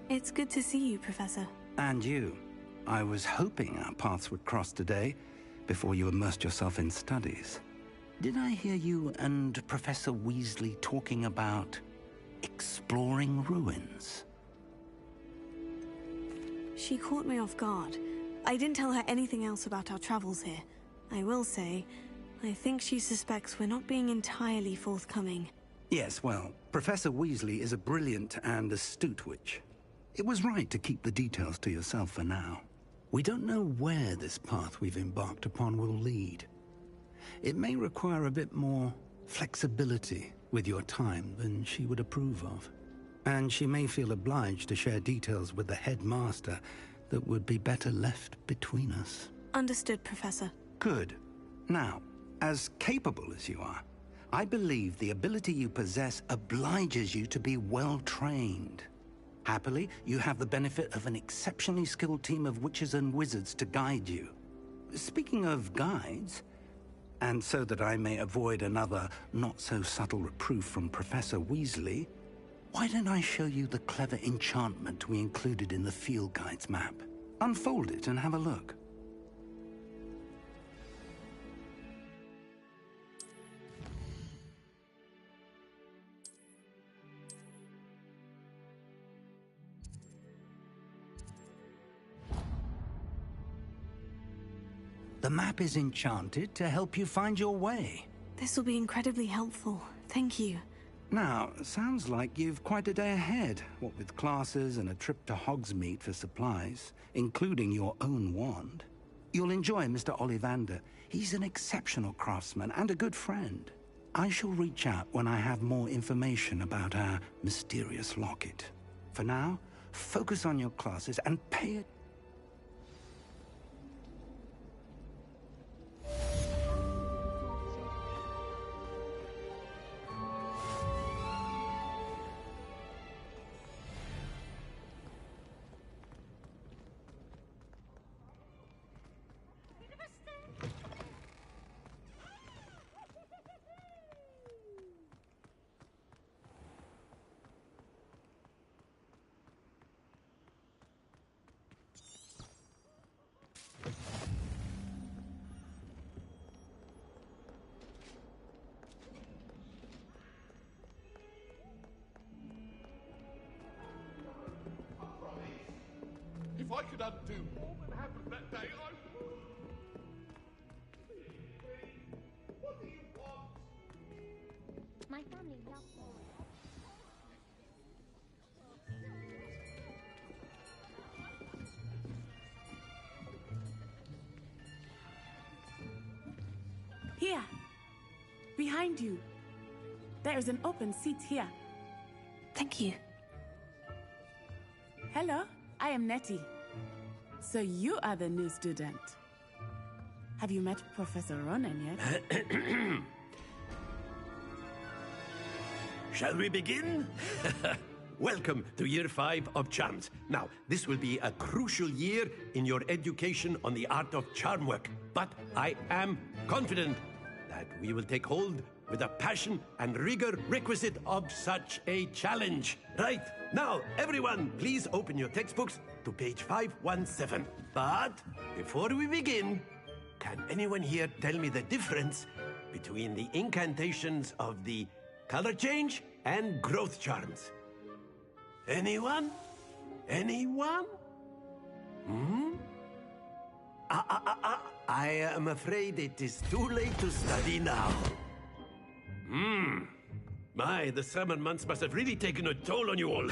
It's good to see you, Professor. And you. I was hoping our paths would cross today, before you immersed yourself in studies. Did I hear you and Professor Weasley talking about exploring ruins? She caught me off guard. I didn't tell her anything else about our travels here. I will say, I think she suspects we're not being entirely forthcoming. Yes, well, Professor Weasley is a brilliant and astute witch. It was right to keep the details to yourself for now. We don't know where this path we've embarked upon will lead. It may require a bit more flexibility with your time than she would approve of. And she may feel obliged to share details with the headmaster that would be better left between us. Understood, Professor. Good. Now, as capable as you are, I believe the ability you possess obliges you to be well trained. Happily, you have the benefit of an exceptionally skilled team of witches and wizards to guide you. Speaking of guides, and so that I may avoid another not-so-subtle reproof from Professor Weasley, why don't I show you the clever enchantment we included in the field guide's map? Unfold it and have a look. The map is enchanted to help you find your way. This will be incredibly helpful. Thank you. Now, sounds like you've quite a day ahead, what with classes and a trip to Hogsmeade for supplies, including your own wand. You'll enjoy Mr. Ollivander. He's an exceptional craftsman and a good friend. I shall reach out when I have more information about our mysterious locket. For now, focus on your classes and pay it. I could undo all that happened that day, I would. What do you want? My family loves Here. Behind you. There is an open seat here. Thank you. Hello, I am Nettie. So you are the new student. Have you met Professor Ronan yet? Shall we begin? Welcome to Year 5 of Charms. Now, this will be a crucial year in your education on the art of charm work. But I am confident that we will take hold with the passion and rigor requisite of such a challenge. Right, now, everyone, please open your textbooks to page 517. But before we begin, can anyone here tell me the difference between the incantations of the color change and growth charms? Anyone? Anyone? I am afraid it is too late to study now. My, the summer months must have really taken a toll on you all.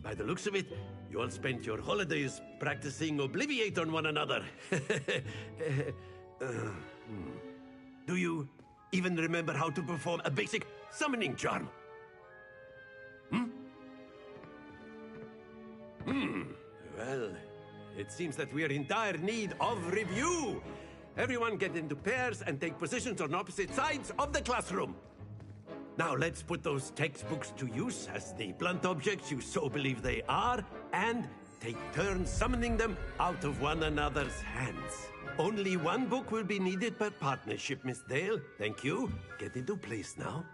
By the looks of it, you all spent your holidays practicing Obliviate on one another. Do you even remember how to perform a basic summoning charm? Well, it seems that we are in dire need of review. Everyone get into pairs and take positions on opposite sides of the classroom. Now let's put those textbooks to use as the blunt objects you so believe they are, and take turns summoning them out of one another's hands. Only one book will be needed per partnership, Miss Dale. Thank you. Get into place now.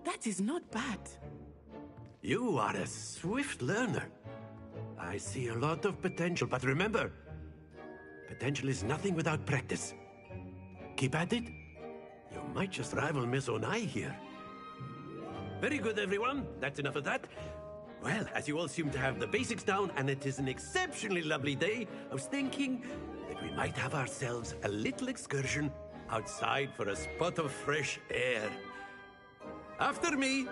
That is not bad. You are a swift learner. I see a lot of potential, but remember, potential is nothing without practice. Keep at it. You might just rival Miss Onai here. Very good, everyone. That's enough of that. Well, as you all seem to have the basics down, and it is an exceptionally lovely day, I was thinking that we might have ourselves a little excursion outside for a spot of fresh air. After me.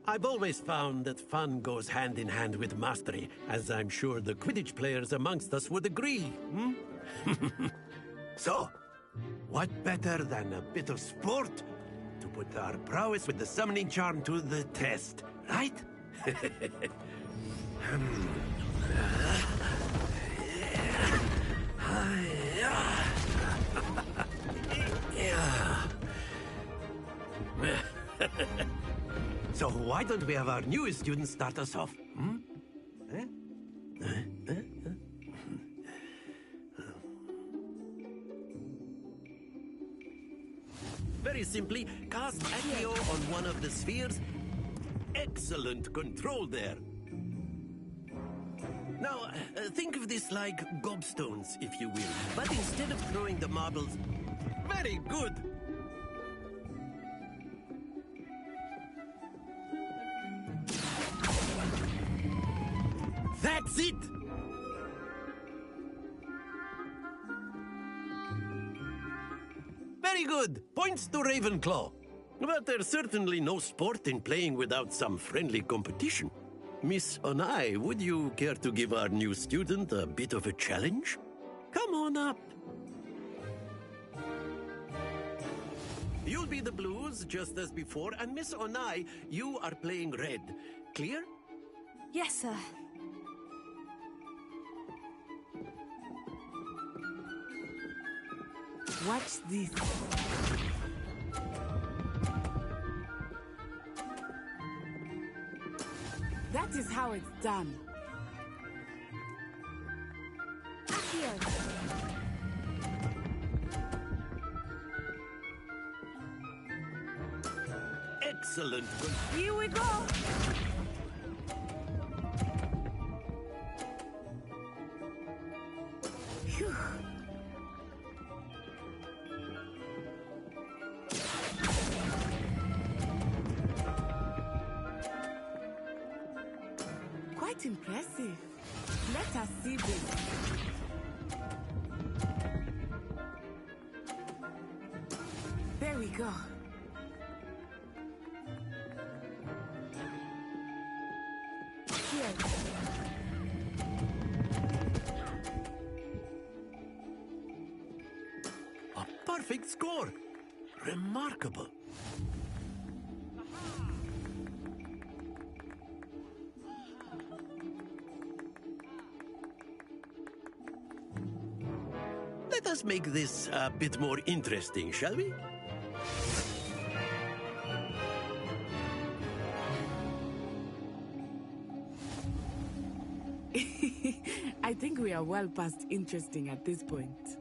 I've always found that fun goes hand in hand with mastery, as I'm sure the Quidditch players amongst us would agree. So, what better than a bit of sport to put our prowess with the summoning charm to the test, right? So why don't we have our newest student start us off? Very simply, cast Accio on one of the spheres. Excellent control there. Now, think of this like gobstones, if you will. But instead of throwing the marbles... Very good! That's it! Very good. Points to Ravenclaw. But there's certainly no sport in playing without some friendly competition. Miss Onai, would you care to give our new student a bit of a challenge? Come on up. You'll be the blues, just as before, and Miss Onai, you are playing red. Clear? Yes, sir. Watch this. That is how it's done. Excellent. Here we go! Phew. Quite impressive. Let us see this. There we go. A perfect score. Remarkable. Let us make this a bit more interesting, shall we? I think we are well past interesting at this point.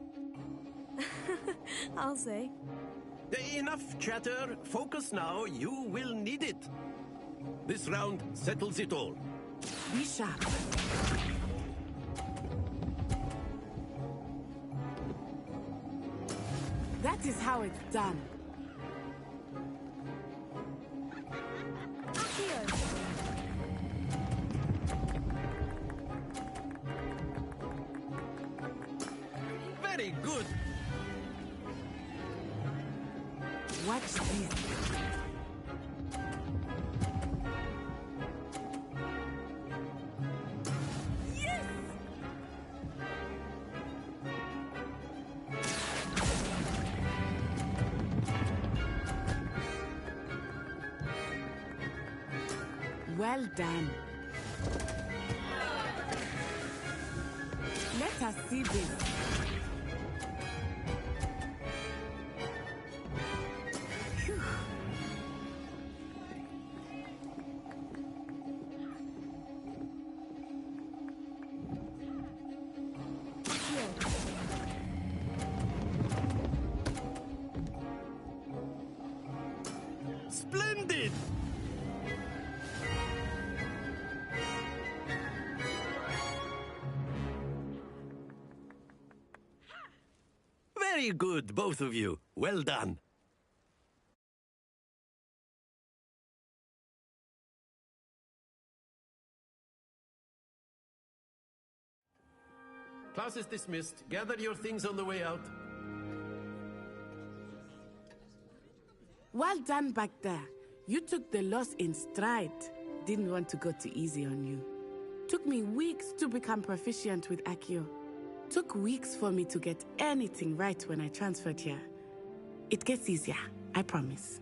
I'll say. Enough chatter. Focus now. You will need it. This round settles it all. Be sharp. That is how it's done. Very good. Watch this. Yes! Well done. Let us see this. Phew. Splendid! Very good, both of you. Well done. Class is dismissed. Gather your things on the way out. Well done back there. You took the loss in stride. Didn't want to go too easy on you. Took me weeks to become proficient with Accio. Took weeks for me to get anything right when I transferred here. It gets easier, I promise.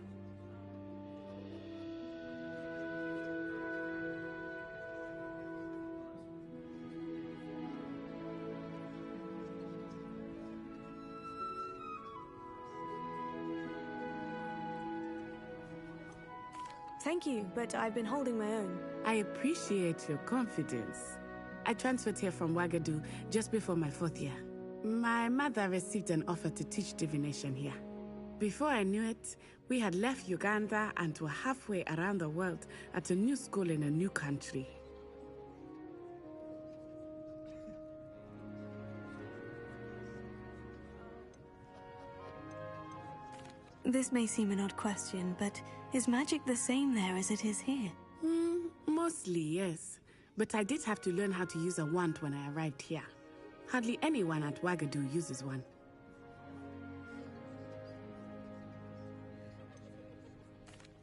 Thank you, but I've been holding my own. I appreciate your confidence. I transferred here from Wagadu just before my 4th year. My mother received an offer to teach divination here. Before I knew it, we had left Uganda and were halfway around the world at a new school in a new country. This may seem an odd question, but is magic the same there as it is here? Mostly, yes. But I did have to learn how to use a wand when I arrived here. Hardly anyone at Wagadu uses one.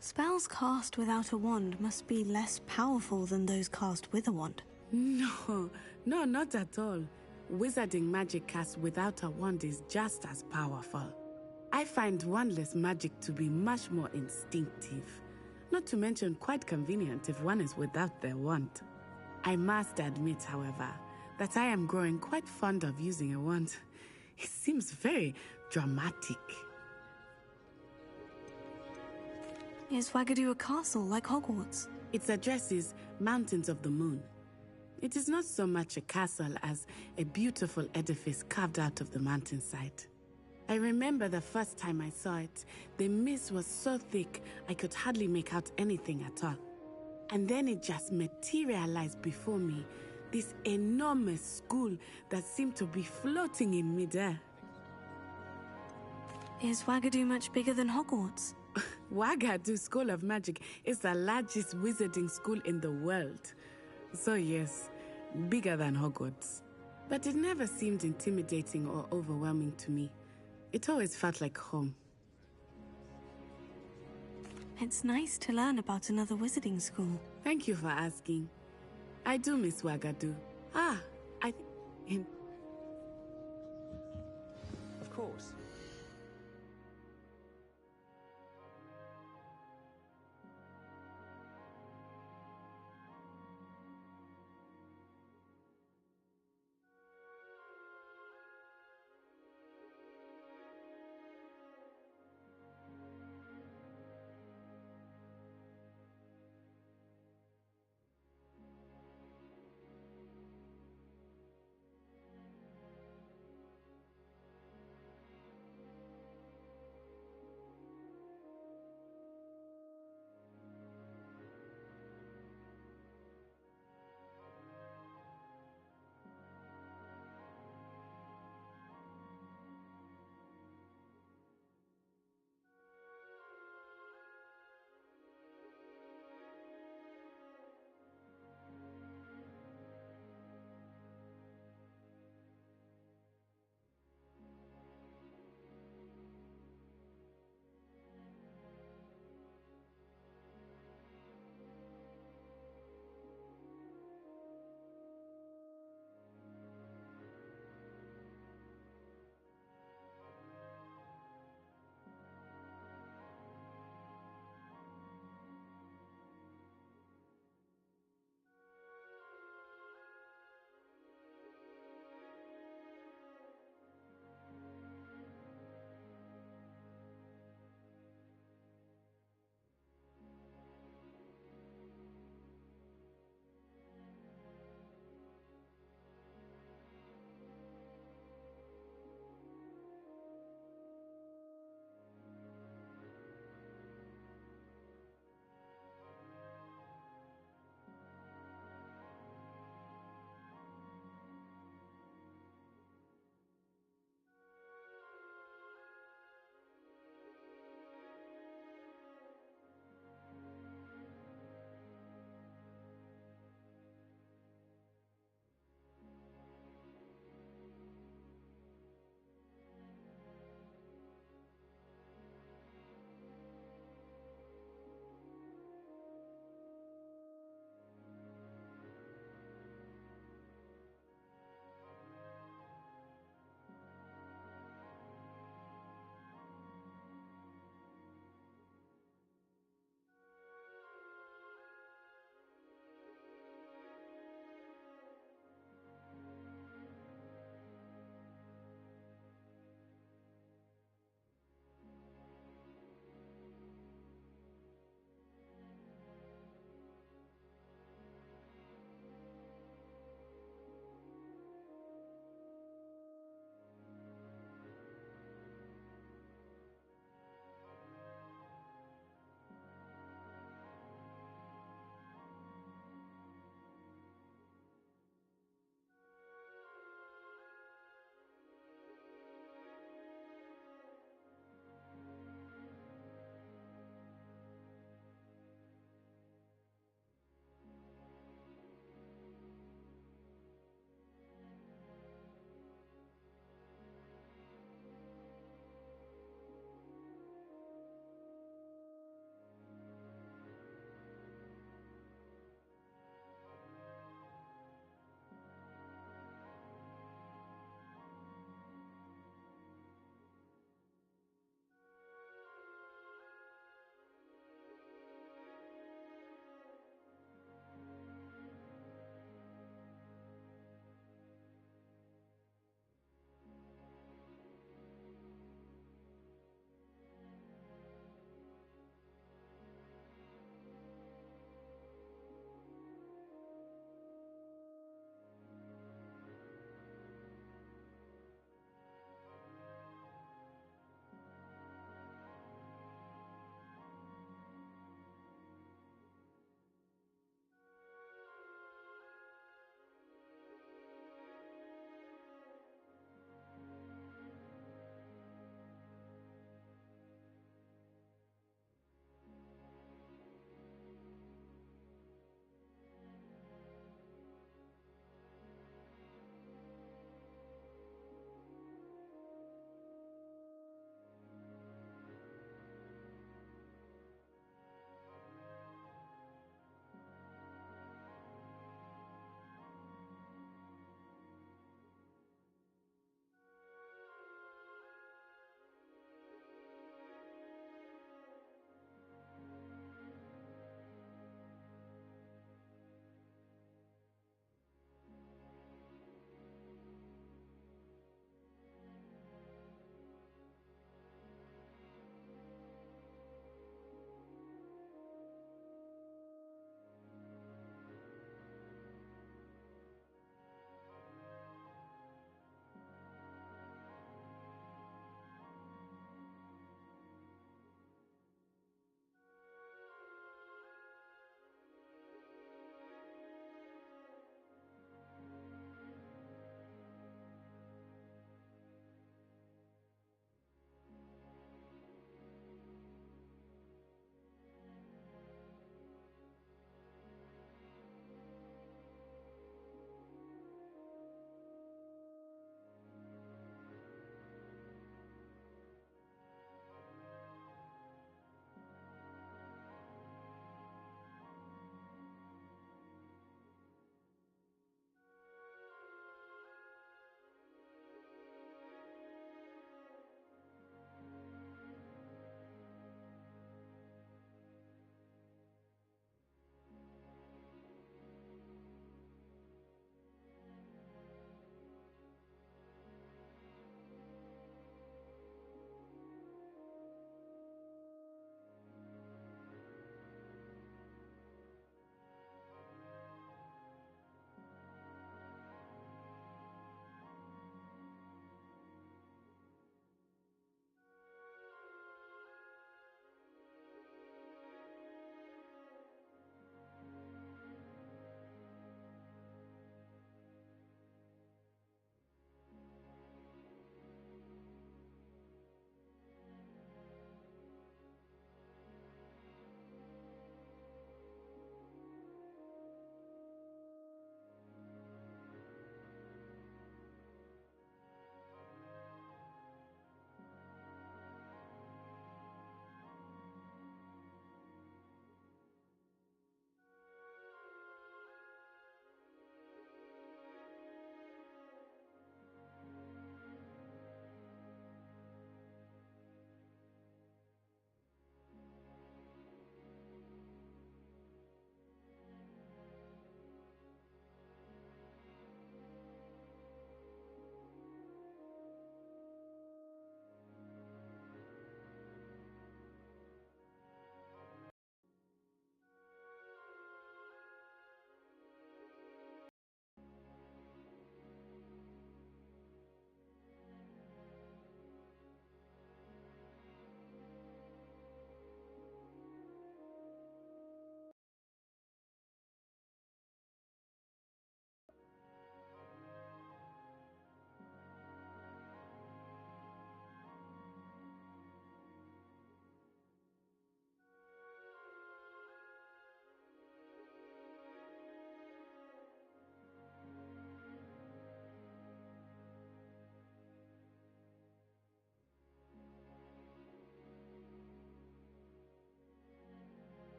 Spells cast without a wand must be less powerful than those cast with a wand. No, not at all. Wizarding magic cast without a wand is just as powerful. I find wandless magic to be much more instinctive. Not to mention quite convenient if one is without their wand. I must admit, however, that I am growing quite fond of using a wand. It seems very dramatic. Is Wagadu a castle like Hogwarts? Its address is Mountains of the Moon. It is not so much a castle as a beautiful edifice carved out of the mountainside. I remember the first time I saw it, the mist was so thick I could hardly make out anything at all. And then it just materialized before me, this enormous school that seemed to be floating in midair. Is Wagadu much bigger than Hogwarts? Wagadu School of Magic is the largest wizarding school in the world. So yes, bigger than Hogwarts. But it never seemed intimidating or overwhelming to me. It always felt like home. It's nice to learn about another wizarding school. Thank you for asking. I do miss Wagadu. Of course.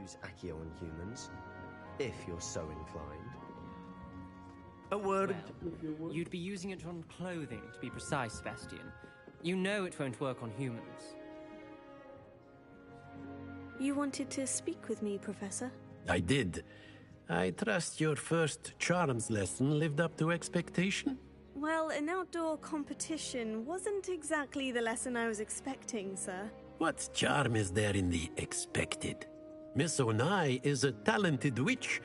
use Accio on humans, if you're so inclined. A word. Well, you'd be using it on clothing, to be precise, Sebastian. You know it won't work on humans. You wanted to speak with me, Professor? I did. I trust your first charms lesson lived up to expectation? Well, an outdoor competition wasn't exactly the lesson I was expecting, sir. What charm is there in the expected? Miss Onai is a talented witch.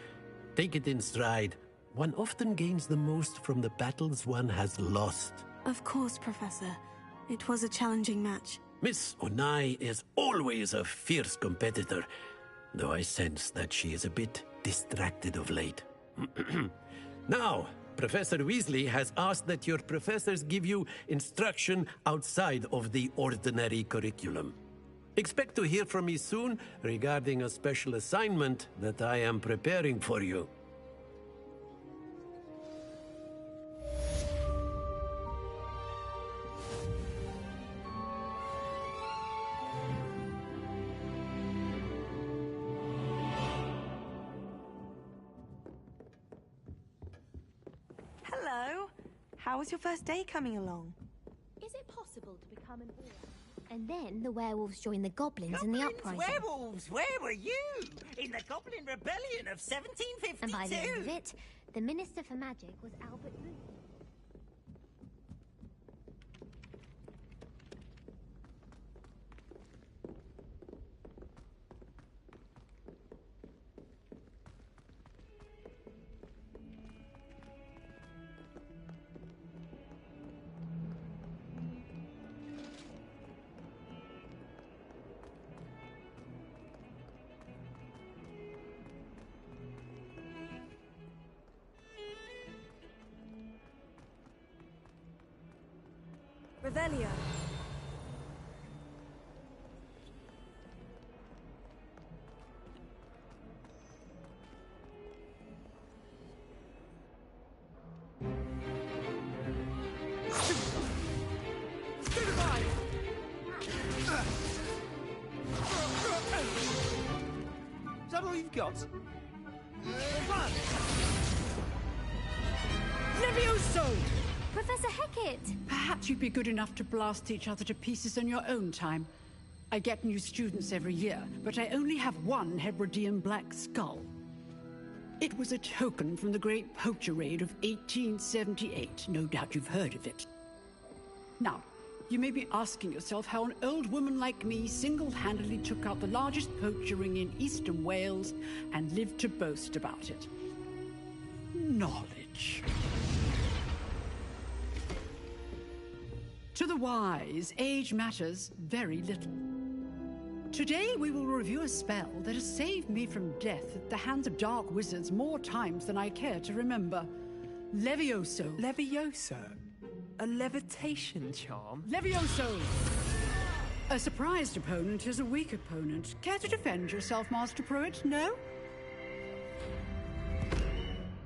Take it in stride. One often gains the most from the battles one has lost. Of course, Professor. It was a challenging match. Miss Onai is always a fierce competitor, though I sense that she is a bit distracted of late. Now, Professor Weasley has asked that your professors give you instruction outside of the ordinary curriculum. Expect to hear from me soon regarding a special assignment that I am preparing for you. Hello. How was your first day coming along? Is it possible to become an aura? And then the werewolves joined the goblins in the uprising. Werewolves, where were you? In the Goblin Rebellion of 1752. And by the end of it, the Minister for Magic was Albert Lucy. Revelio. Is that all you've got? Run! Levioso! Professor Hecat! Perhaps you'd be good enough to blast each other to pieces in your own time. I get new students every year, but I only have one Hebridean black skull. It was a token from the Great Poacher Raid of 1878. No doubt you've heard of it. Now, you may be asking yourself how an old woman like me single-handedly took out the largest poacher ring in eastern Wales and lived to boast about it. Knowledge. To the wise, age matters very little. Today we will review a spell that has saved me from death at the hands of dark wizards more times than I care to remember. Levioso. Levioso? A levitation charm? Levioso! A surprised opponent is a weak opponent. Care to defend yourself, Master Pruitt? No?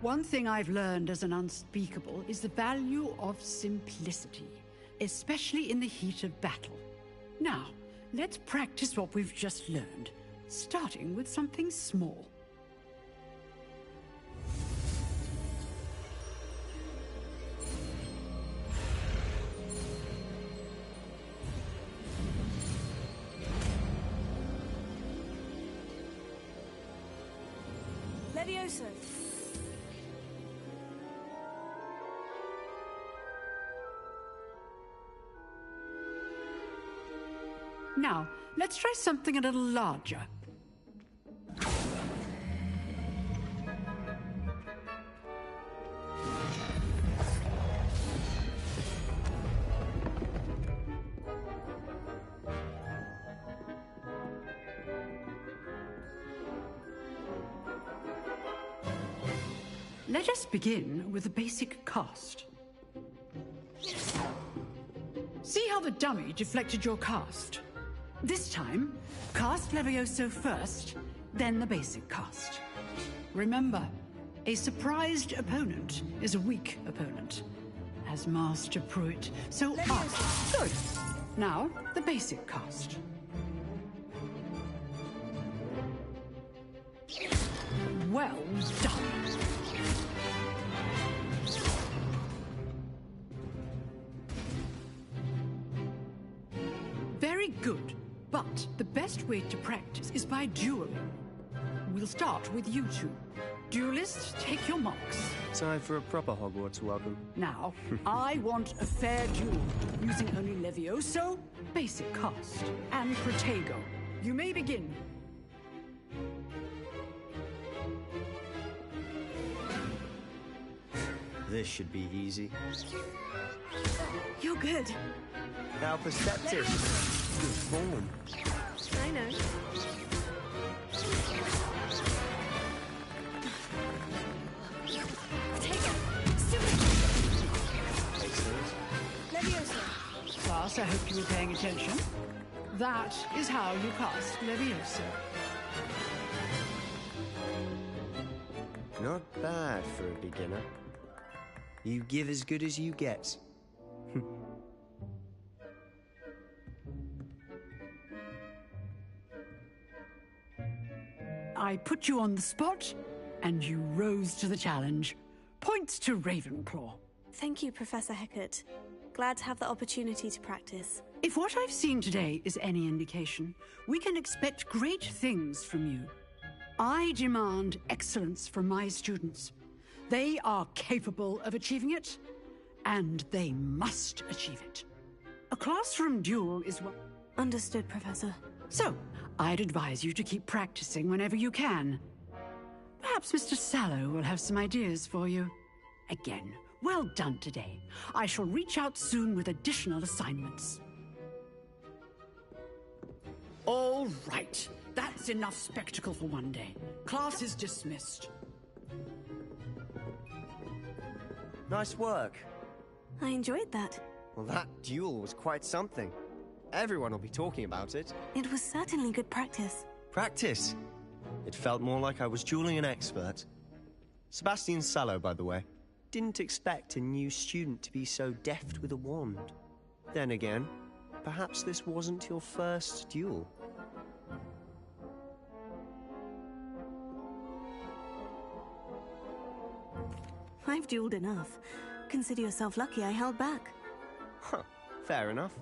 One thing I've learned as an unspeakable is the value of simplicity, especially in the heat of battle. Now, let's practice what we've just learned, starting with something small. Levioso. Now, let's try something a little larger. Let us begin with the basic cast. See how the dummy deflected your cast? This time, cast Levioso first, then the basic cast. Remember, a surprised opponent is a weak opponent, as Master Pruitt so asked. Good. Now, the basic cast. Well done. Very good. But the best way to practice is by dueling. We'll start with you two. Duelists, take your marks. Time for a proper Hogwarts welcome. Now, I want a fair duel, using only Levioso, basic cast, and Protego. You may begin. This should be easy. You're good. Now perceptive. Good form. I know. Class, I hope you were paying attention. That is how you cast Levioso. Not bad for a beginner. You give as good as you get. I put you on the spot, and you rose to the challenge. Points to Ravenclaw. Thank you, Professor Hecat. Glad to have the opportunity to practice. If what I've seen today is any indication, we can expect great things from you. I demand excellence from my students. They are capable of achieving it, and they must achieve it. A classroom duel is what... Understood, Professor. So, I'd advise you to keep practicing whenever you can. Perhaps Mr. Sallow will have some ideas for you. Again, well done today. I shall reach out soon with additional assignments. All right. That's enough spectacle for one day. Class is dismissed. Nice work. I enjoyed that. Well, that duel was quite something. Everyone will be talking about it. It was certainly good practice. Practice? It felt more like I was dueling an expert. Sebastian Sallow, by the way. Didn't expect a new student to be so deft with a wand. Then again, perhaps this wasn't your first duel. I've dueled enough. Consider yourself lucky I held back. Huh, fair enough.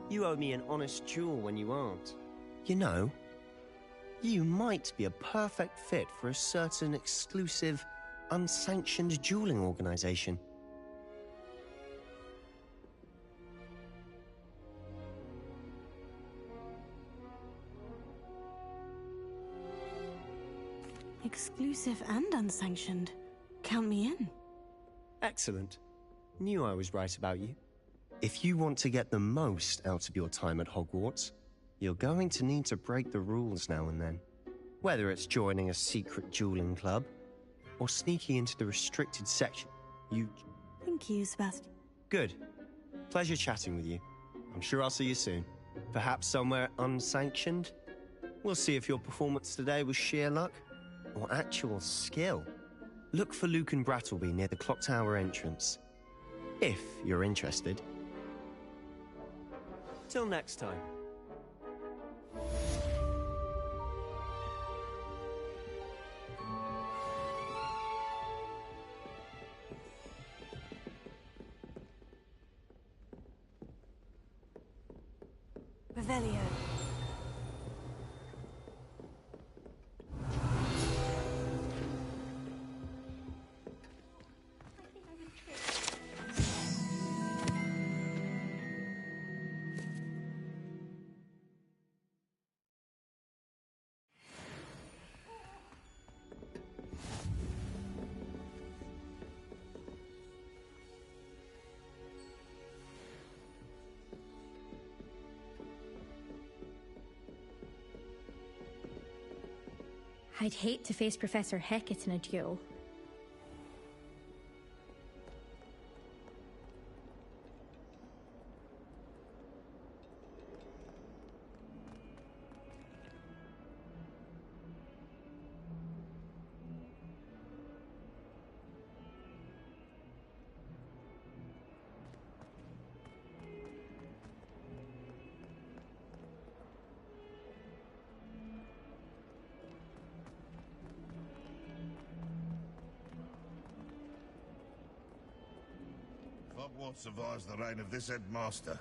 You owe me an honest duel when you aren't. You know, you might be a perfect fit for a certain exclusive, unsanctioned dueling organization. Exclusive and unsanctioned. Count me in. Excellent. Knew I was right about you. If you want to get the most out of your time at Hogwarts, you're going to need to break the rules now and then. Whether it's joining a secret dueling club, or sneaking into the restricted section, Thank you, Sebastian. Good. Pleasure chatting with you. I'm sure I'll see you soon. Perhaps somewhere unsanctioned? We'll see if your performance today was sheer luck, or actual skill. Look for Luke and Brattleby near the clock tower entrance. If you're interested. Till next time. Revelio. I'd hate to face Professor Hecat in a duel. Hogwarts survives the reign of this headmaster,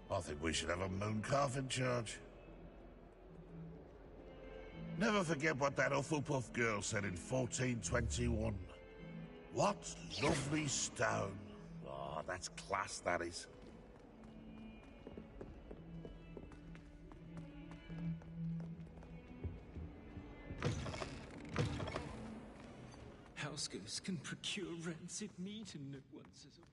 I think we should have a mooncalf in charge. Never forget what that Hufflepuff girl said in 1421. What lovely stone. Oh, that's class, that is. House ghosts can procure rancid meat and no one says a word.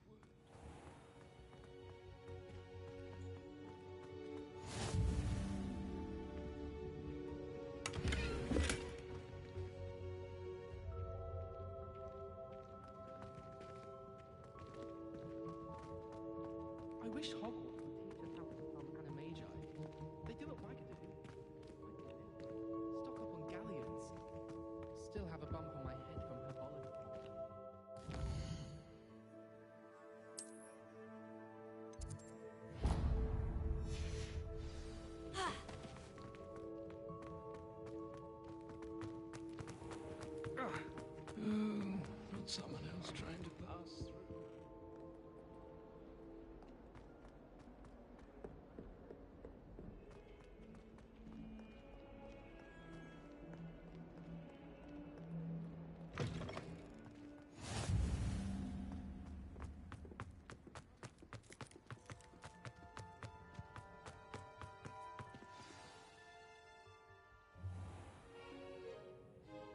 I wish Hogwarts would teach us how to become animagi. They do at Wagadoon. Stock up on galleons. Still have a bump on my head from herbology. Oh, not someone else trying to pass through.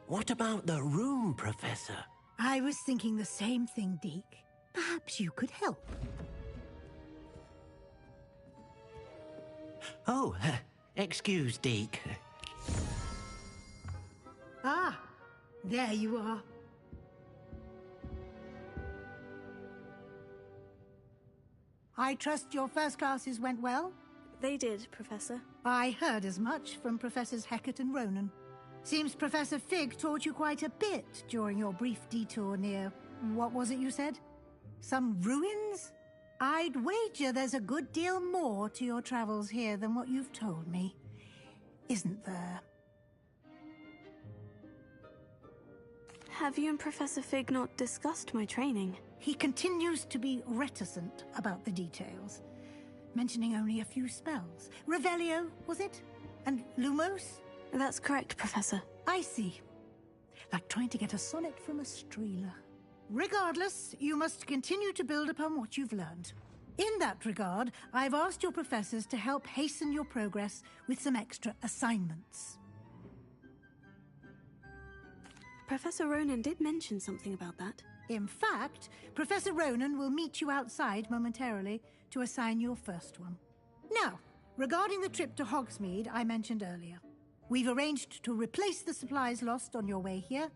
What about the room, Professor? I was thinking the same thing, Deke. Perhaps you could help. Oh, excuse, Deke. Ah, there you are. I trust your first classes went well? They did, Professor. I heard as much from Professors Hecat and Ronan. Seems Professor Fig taught you quite a bit during your brief detour near... what was it you said? Some ruins? I'd wager there's a good deal more to your travels here than what you've told me. Isn't there? Have you and Professor Fig not discussed my training? He continues to be reticent about the details, mentioning only a few spells. Revelio, was it? And Lumos? That's correct, Professor. I see. Like trying to get a sonnet from a streeler. Regardless, you must continue to build upon what you've learned. In that regard, I've asked your professors to help hasten your progress with some extra assignments. Professor Ronan did mention something about that. In fact, Professor Ronan will meet you outside momentarily to assign your first one. Now, regarding the trip to Hogsmeade I mentioned earlier, we've arranged to replace the supplies lost on your way here,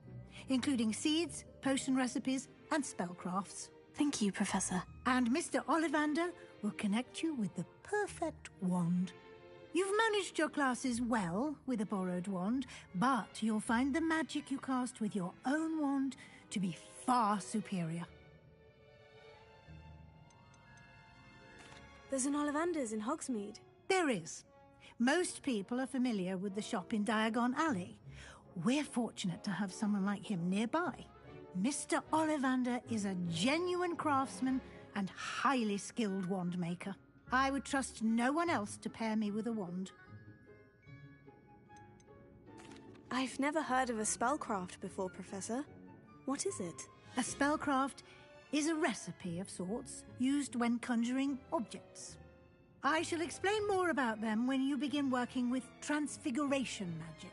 including seeds, potion recipes, and spellcrafts. Thank you, Professor. And Mr. Ollivander will connect you with the perfect wand. You've managed your classes well with a borrowed wand, but you'll find the magic you cast with your own wand to be far superior. There's an Ollivander's in Hogsmeade. There is. Most people are familiar with the shop in Diagon Alley. We're fortunate to have someone like him nearby. Mr. Ollivander is a genuine craftsman and highly skilled wand maker. I would trust no one else to pair me with a wand. I've never heard of a spellcraft before, Professor. What is it? A spellcraft is a recipe of sorts used when conjuring objects. I shall explain more about them when you begin working with transfiguration magic.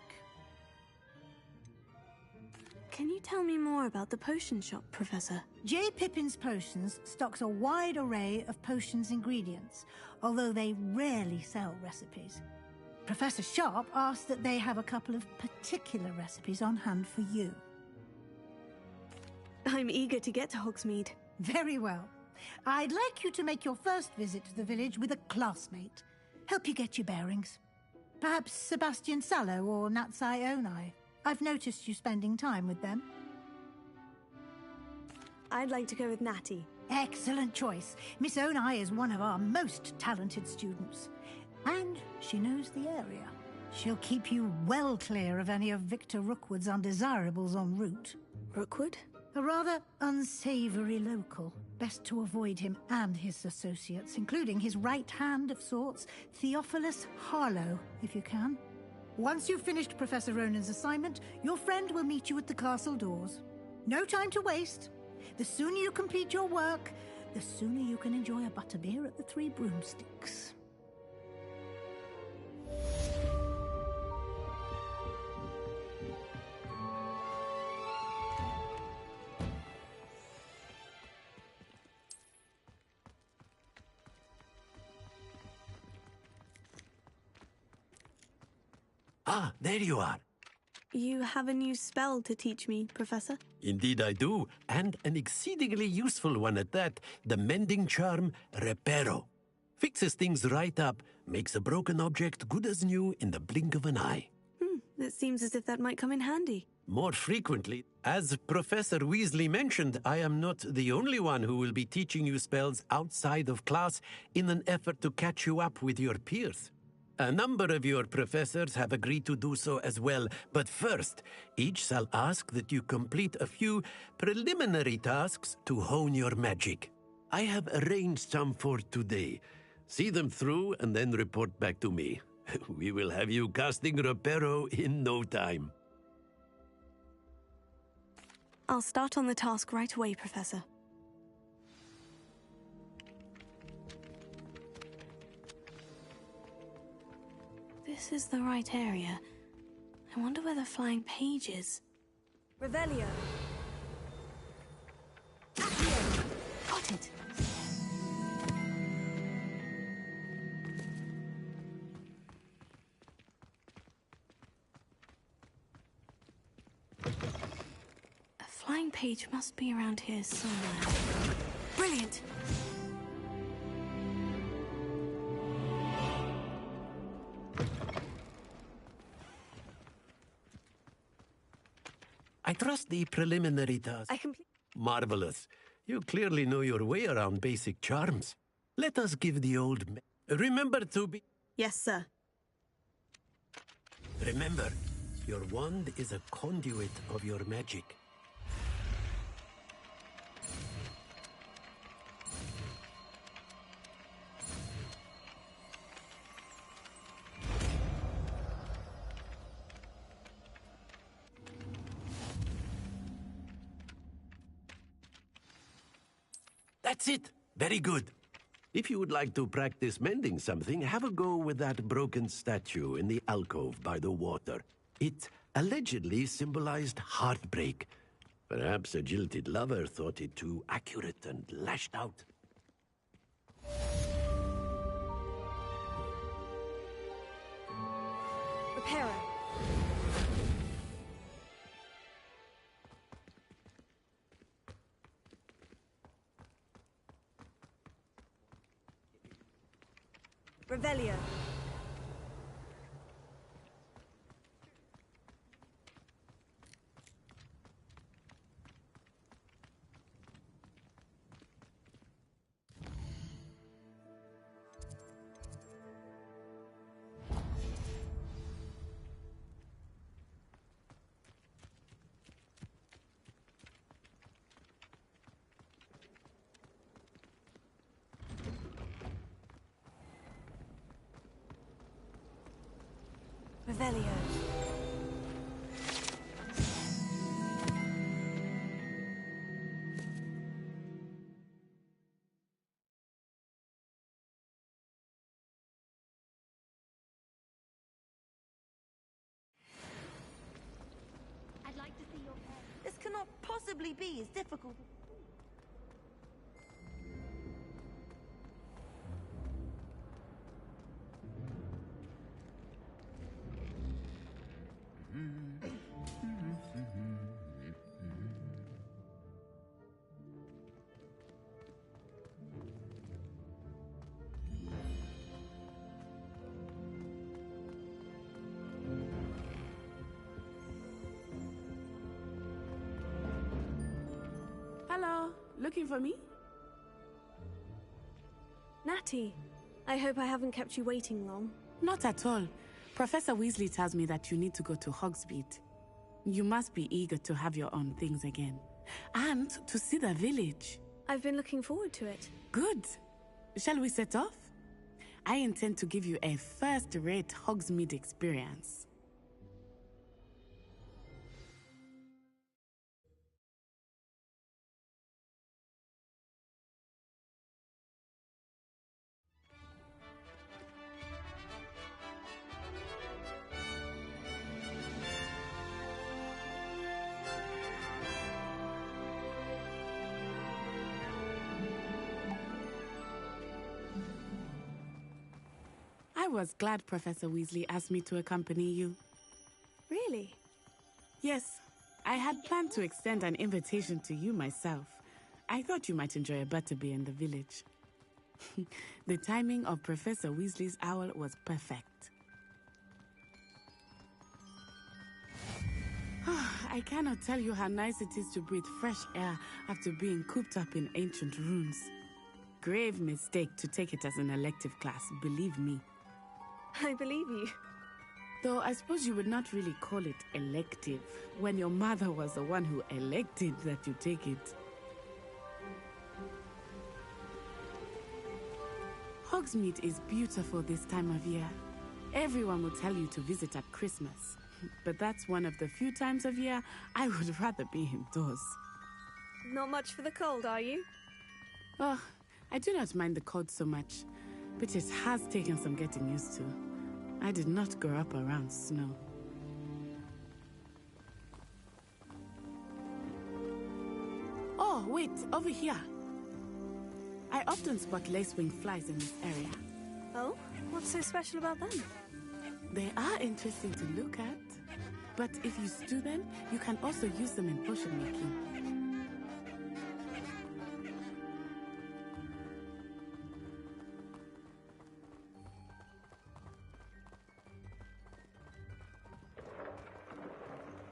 Can you tell me more about the potion shop, Professor? J. Pippin's Potions stocks a wide array of potions ingredients, although they rarely sell recipes. Professor Sharp asked that they have a couple of particular recipes on hand for you. I'm eager to get to Hogsmeade. Very well. I'd like you to make your first visit to the village with a classmate. Help you get your bearings. Perhaps Sebastian Sallow or Natsai Onai. I've noticed you spending time with them. I'd like to go with Natty. Excellent choice. Miss Onai is one of our most talented students. And she knows the area. She'll keep you well clear of any of Victor Rookwood's undesirables en route. Rookwood? A rather unsavory local, best to avoid him and his associates, including his right hand of sorts, Theophilus Harlow, if you can. Once you've finished Professor Ronan's assignment, your friend will meet you at the castle doors. No time to waste. The sooner you complete your work, the sooner you can enjoy a butterbeer at the Three Broomsticks. Ah, there you are. You have a new spell to teach me, Professor? Indeed I do, and an exceedingly useful one at that, the mending charm Reparo. Fixes things right up, makes a broken object good as new in the blink of an eye. It seems as if that might come in handy. More frequently, as Professor Weasley mentioned, I am not the only one who will be teaching you spells outside of class in an effort to catch you up with your peers. A number of your professors have agreed to do so as well, but first, each shall ask that you complete a few preliminary tasks to hone your magic. I have arranged some for today. See them through and then report back to me. We will have you casting Reparo in no time. I'll start on the task right away, Professor. This is the right area. I wonder where the flying page is. Revelio. Got it. A flying page must be around here somewhere. Brilliant! I trust the preliminary task. Marvelous. You clearly know your way around basic charms. Let us give the old... Remember to be... Yes, sir. Remember, your wand is a conduit of your magic. That's it. Very good. If you would like to practice mending something, have a go with that broken statue in the alcove by the water. It allegedly symbolized heartbreak. Perhaps a jilted lover thought it too accurate and lashed out. Reparo. Revelio. Revelio. I'd like to see your pen. This cannot possibly be as difficult. Hello, looking for me? Natty, I hope I haven't kept you waiting long. Not at all. Professor Weasley tells me that you need to go to Hogsmeade. You must be eager to have your own things again. And to see the village. I've been looking forward to it. Good. Shall we set off? I intend to give you a first-rate Hogsmeade experience. I was glad Professor Weasley asked me to accompany you. Really? Yes, I had planned to extend an invitation to you myself. I thought you might enjoy a butterbeer in the village. The timing of Professor Weasley's owl was perfect. I cannot tell you how nice it is to breathe fresh air after being cooped up in ancient ruins. Grave mistake to take it as an elective class, believe me. I believe you. Though I suppose you would not really call it elective when your mother was the one who elected that you take it. Hogsmeade is beautiful this time of year. Everyone will tell you to visit at Christmas, but that's one of the few times of year I would rather be indoors. Not much for the cold, are you? Oh, I do not mind the cold so much, but it has taken some getting used to. I did not grow up around snow. Oh, wait, over here. I often spot lacewing flies in this area. Oh? What's so special about them? They are interesting to look at, but if you stew them, you can also use them in potion making.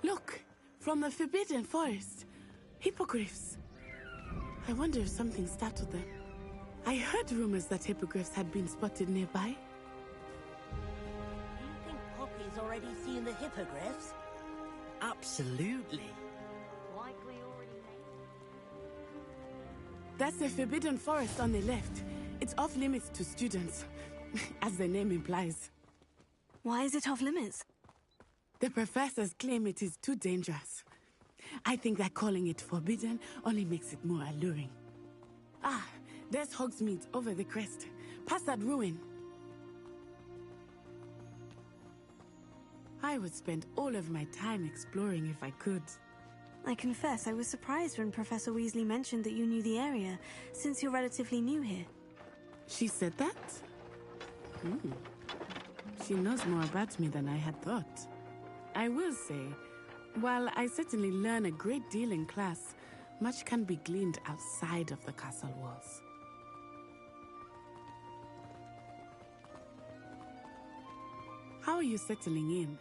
Look, from the Forbidden Forest. Hippogriffs. I wonder if something startled them. I heard rumors that hippogriffs had been spotted nearby. Do you think Poppy's already seen the hippogriffs? Absolutely. Likely already That's the Forbidden Forest on the left. It's off limits to students, as the name implies. Why is it off limits? The professors claim it is too dangerous. I think that calling it forbidden only makes it more alluring. Ah, there's Hogsmeade over the crest. Past that ruin. I would spend all of my time exploring if I could. I confess I was surprised when Professor Weasley mentioned that you knew the area, since you're relatively new here. She said that? She knows more about me than I had thought. I will say, while I certainly learn a great deal in class, much can be gleaned outside of the castle walls. How are you settling in?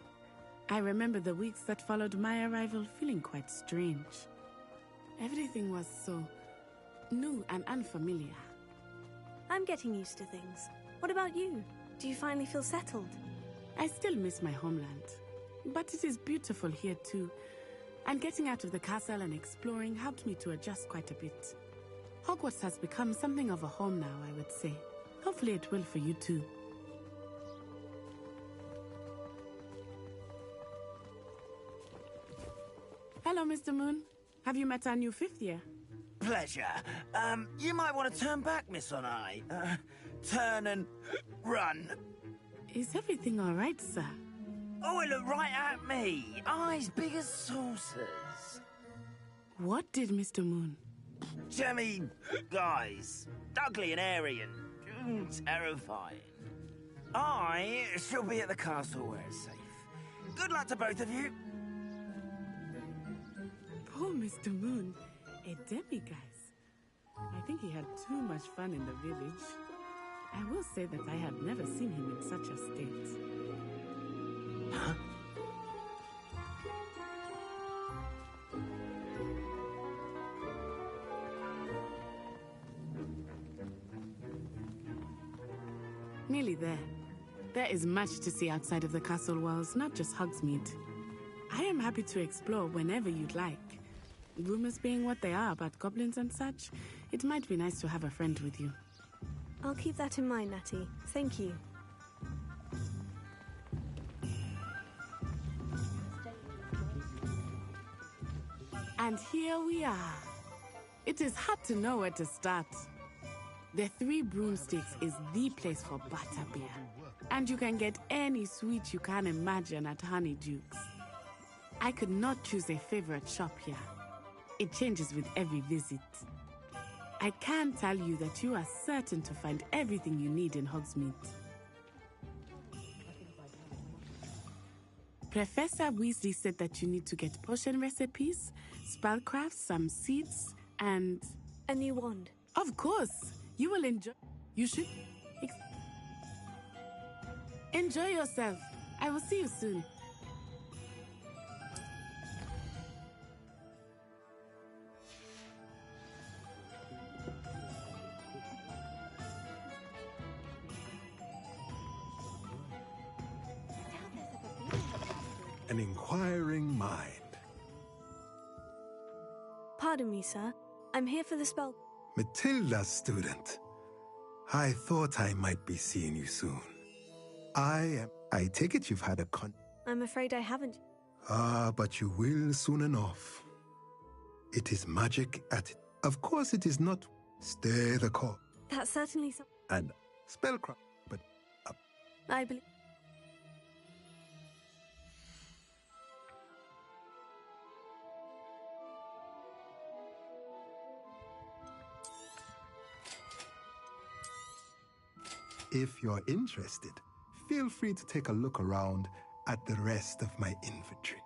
I remember the weeks that followed my arrival feeling quite strange. Everything was so new and unfamiliar. I'm getting used to things. What about you? Do you finally feel settled? I still miss my homeland, but it is beautiful here too. And getting out of the castle and exploring helped me to adjust quite a bit. Hogwarts has become something of a home now, I would say. Hopefully it will for you too. Hello, Mr. Moon. Have you met our new fifth year? Pleasure. You might want to turn back, Miss Onai. Turn and run. Is everything all right, sir? Oh, it looked right at me. Eyes big as saucers. What did Mr. Moon? Jemmy, guys. Ugly and airy and terrifying. I shall be at the castle where it's safe. Good luck to both of you. Poor Mr. Moon. A demiguise. I think he had too much fun in the village. I will say that I have never seen him in such a state. Huh? Nearly there. There is much to see outside of the castle walls, not just Hogsmeade. I am happy to explore whenever you'd like. Rumors being what they are about goblins and such, It might be nice to have a friend with you. I'll keep that in mind, Natty. Thank you. And here we are. It is hard to know where to start. The Three Broomsticks is the place for butterbeer. And you can get any sweet you can imagine at Honeydukes. I could not choose a favorite shop here. It changes with every visit. I can tell you that you are certain to find everything you need in Hogsmeade. Professor Weasley said that you need to get potion recipes, spellcrafts, some seeds, and... a new wand. Of course! You will enjoy... You should... Enjoy yourself. I will see you soon. An inquiring mind. Pardon me, sir. I'm here for the spell. Matilda, student. I thought I might be seeing you soon. I take it you've had a I'm afraid I haven't. but you will soon enough. It is magic at it. Of course it is not. Stay the course. That's certainly something. And spellcraft, but... I believe... If you're interested, feel free to take a look around at the rest of my inventory.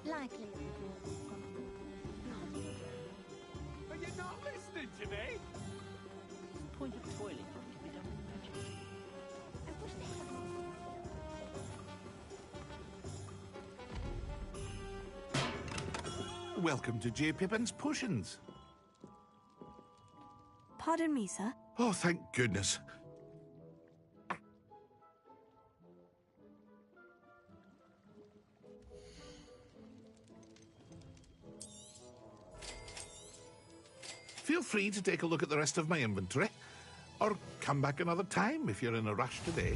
Likely. Are you not listening to me? Point of toilet can be done with magic. I wish they had. Welcome to J. Pippin's Potions. Pardon me, sir. Oh, thank goodness. Feel free to take a look at the rest of my inventory, or come back another time if you're in a rush today.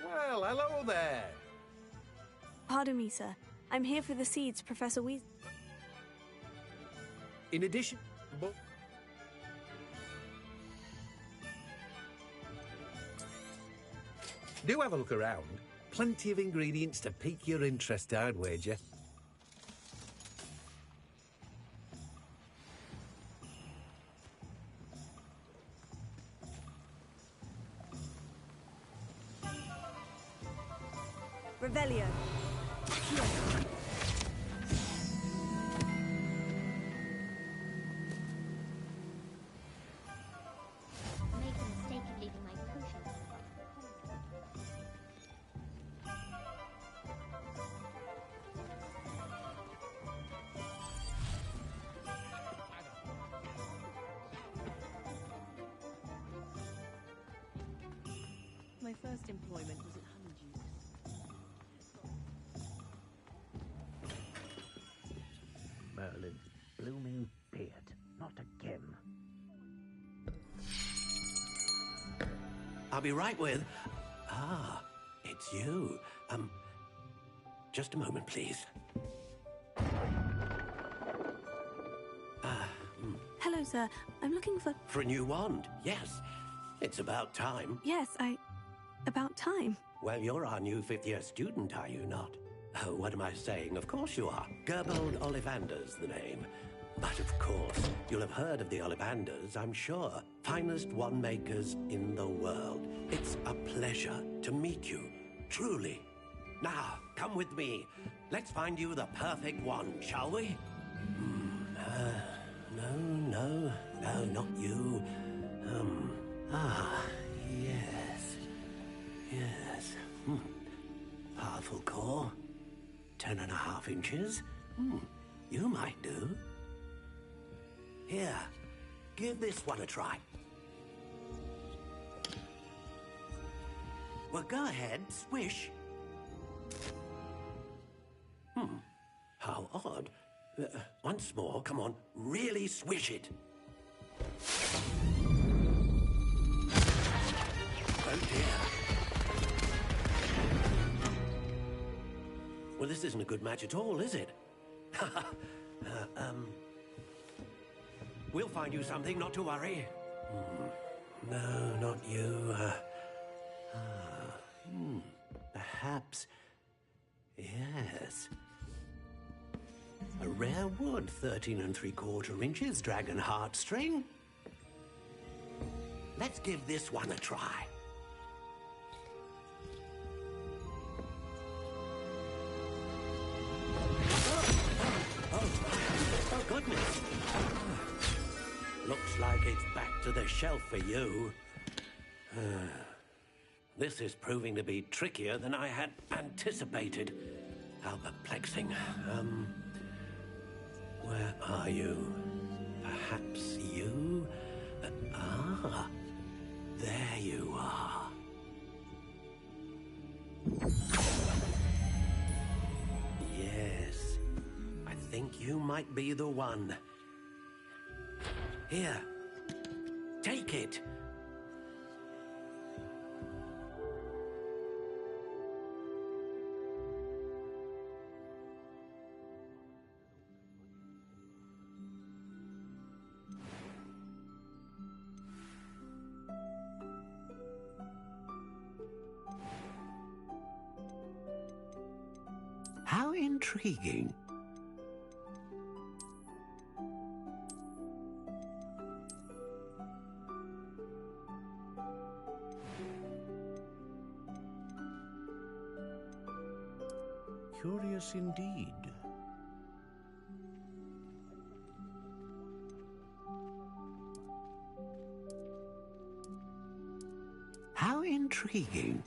Well, hello there. Pardon me, sir. I'm here for the seeds, Professor Weasley. In addition... Do have a look around. Plenty of ingredients to pique your interest, I'd wager. Revelio. My first employment was at Honeydew's. Merlin's blooming beard. Not again. I'll be right with... Ah, it's you. Just a moment, please. Hello, sir. I'm looking for... For a new wand, yes. It's about time. Yes, about time. Well, you're our new fifth-year student, are you not? Oh, what am I saying? Of course you are. Gerbold Ollivander's the name. But of course, you'll have heard of the Ollivanders, I'm sure. Finest wand makers in the world. It's a pleasure to meet you, truly. Now, come with me. Let's find you the perfect wand, shall we? No, not you. Yes. Powerful core. 10.5 inches. You might do. Here, give this one a try. Well, go ahead, swish. How odd. Once more, come on, really swish it. Oh dear. Well, this isn't a good match at all, is it? We'll find you something, not to worry. No, not you. Perhaps... Yes. A rare wood, 13 3/4 inches, dragon heartstring. Let's give this one a try. Oh, goodness. Looks like it's back to the shelf for you. This is proving to be trickier than I had anticipated. How perplexing. Where are you? Perhaps you? There you are. Yes, I think you might be the one. Here, take it. How intriguing. Curious indeed. How intriguing.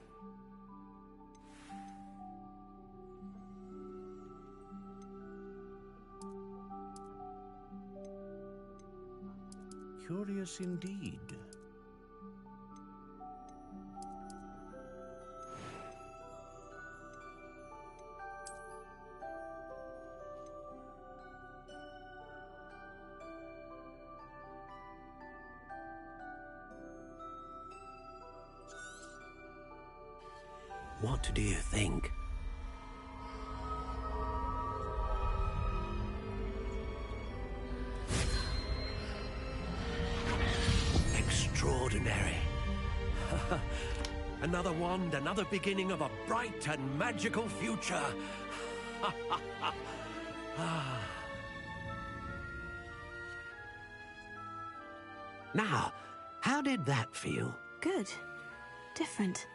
Curious indeed. What do you think? Extraordinary. Another wand, another beginning of a bright and magical future. Now, how did that feel? Good. Different.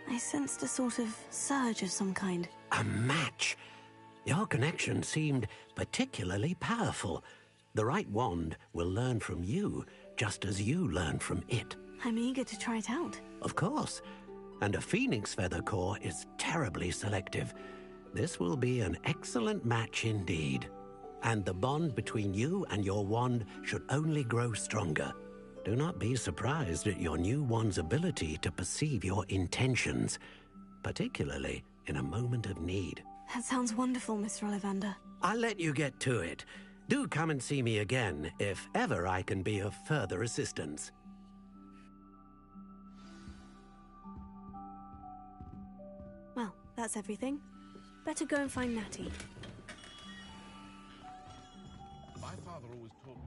I sensed a sort of surge of some kind. A match. Your connection seemed particularly powerful. The right wand will learn from you, just as you learn from it. I'm eager to try it out. Of course. And a phoenix feather core is terribly selective. This will be an excellent match indeed. And the bond between you and your wand should only grow stronger. Do not be surprised at your new one's ability to perceive your intentions, particularly in a moment of need. That sounds wonderful, Mr. Ollivander. I'll let you get to it. Do come and see me again if ever I can be of further assistance. Well, that's everything. Better go and find Natty. My father always told me.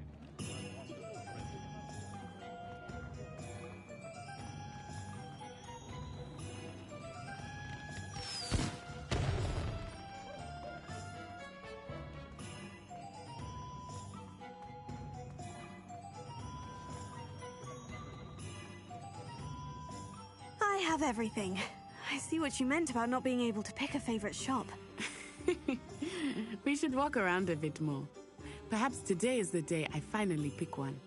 I have everything. I see what you meant about not being able to pick a favorite shop. We should walk around a bit more. Perhaps today is the day I finally pick one.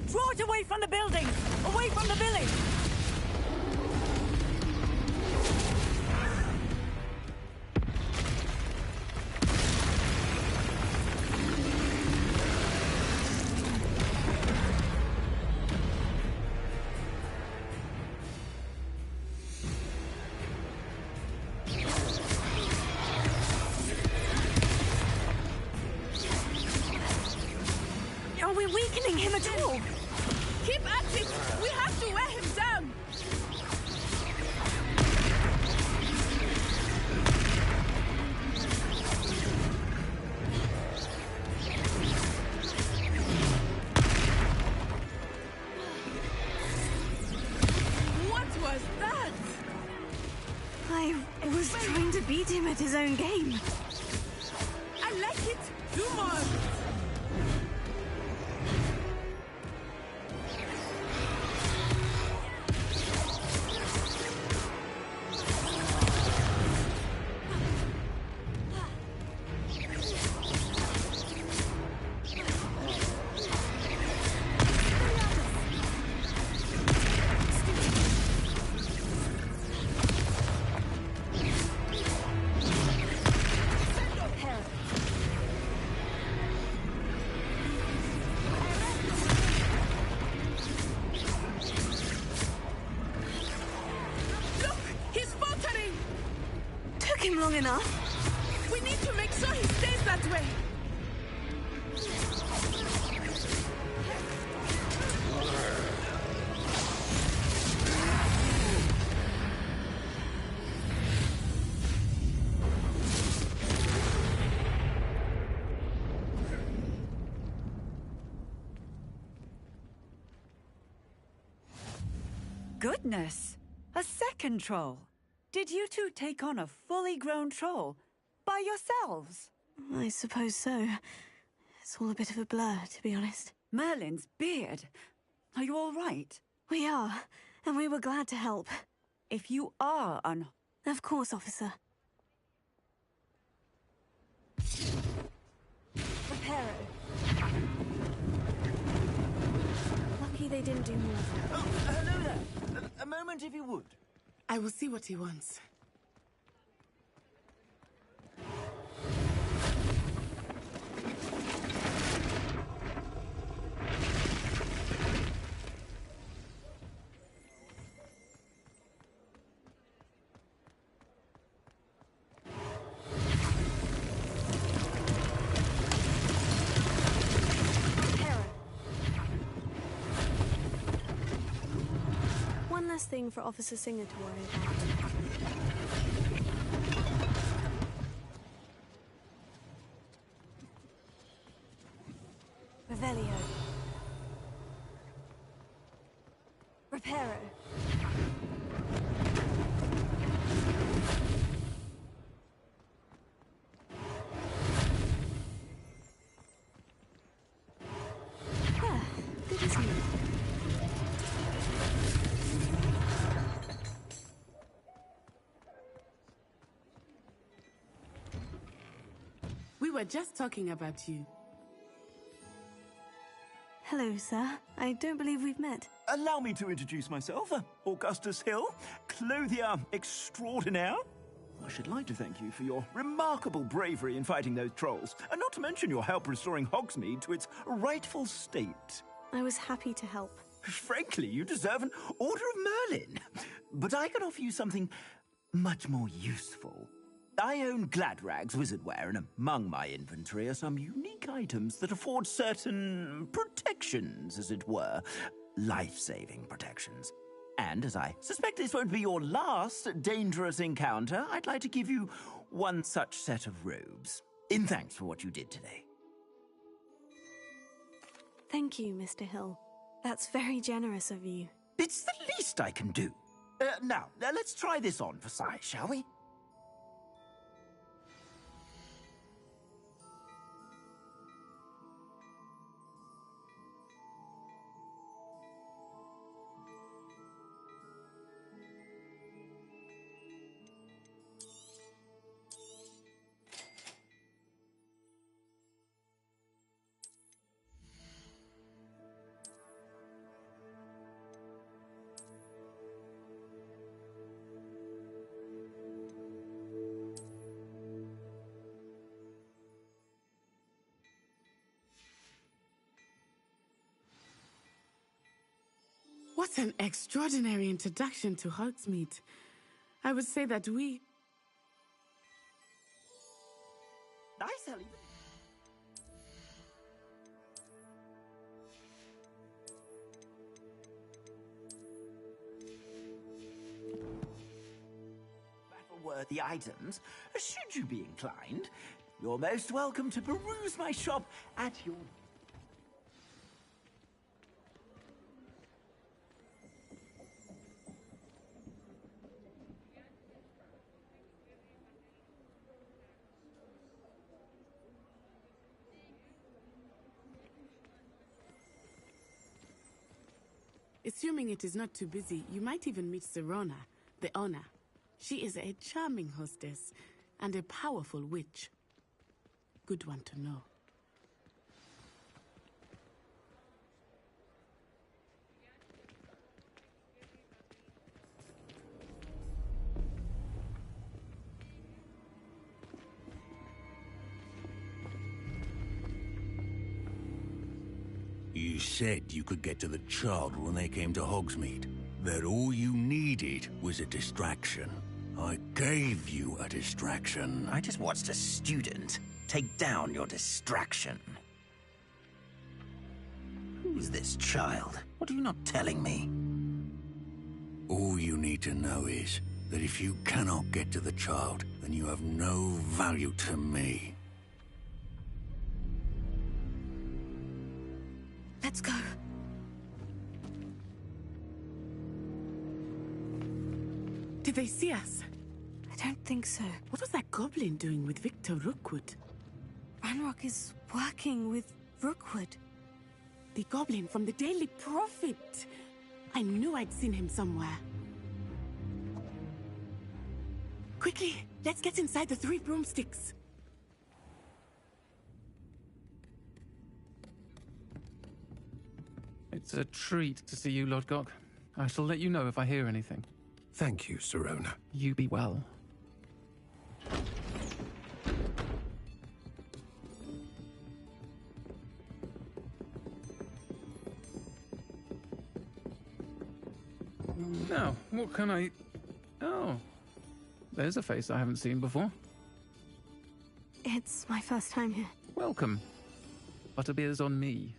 Draw it away from the building! Away from the village! Are we weakening him at all? Keep at it! We have to wear him down! What was that? I was trying to beat him at his own game. I like it! Do more! Him long enough. We need to make sure he stays that way. Goodness! A second troll! Did you two take on a fully grown troll by yourselves? I suppose so. It's all a bit of a blur, to be honest. Merlin's beard. Are you all right? We are, and we were glad to help. If you are Of course, officer. Reparo. Lucky they didn't do more. Oh, hello there. A moment if you would. I will see what he wants. One less thing for Officer Singer to worry about. Revelio. Reparo. Good as new. were just talking about you. Hello, sir. I don't believe we've met. Allow me to introduce myself. Augustus Hill, clothier extraordinaire. I should like to thank you for your remarkable bravery in fighting those trolls, and not to mention your help restoring Hogsmeade to its rightful state. I was happy to help. Frankly, you deserve an Order of Merlin. But I can offer you something much more useful. I own Gladrag's wizardware, and among my inventory are some unique items that afford certain protections, as it were. Life-saving protections. And as I suspect this won't be your last dangerous encounter, I'd like to give you one such set of robes, in thanks for what you did today. Thank you, Mr. Hill. That's very generous of you. It's the least I can do. Now, let's try this on for size, shall we? What an extraordinary introduction to Hogsmeade. I would say that we... Nice, Ellie. Battle-worthy items, should you be inclined. You're most welcome to peruse my shop at your... Assuming it is not too busy, you might even meet Serona, the owner. She is a charming hostess and a powerful witch. Good one to know. You said you could get to the child when they came to Hogsmeade. That all you needed was a distraction. I gave you a distraction. I just watched a student take down your distraction. Who's this child? What are you not telling me? All you need to know is that if you cannot get to the child, then you have no value to me. Let's go. Did they see us? I don't think so. What was that goblin doing with Victor Rookwood? Ranrock is working with Rookwood. The goblin from the Daily Prophet. I knew I'd seen him somewhere. Quickly, let's get inside the 3 broomsticks. It's a treat to see you, Lodgok. I shall let you know if I hear anything. Thank you, Serona. You be well. Now, what can I... Oh, there's a face I haven't seen before. It's my first time here. Welcome. Butterbeer's on me.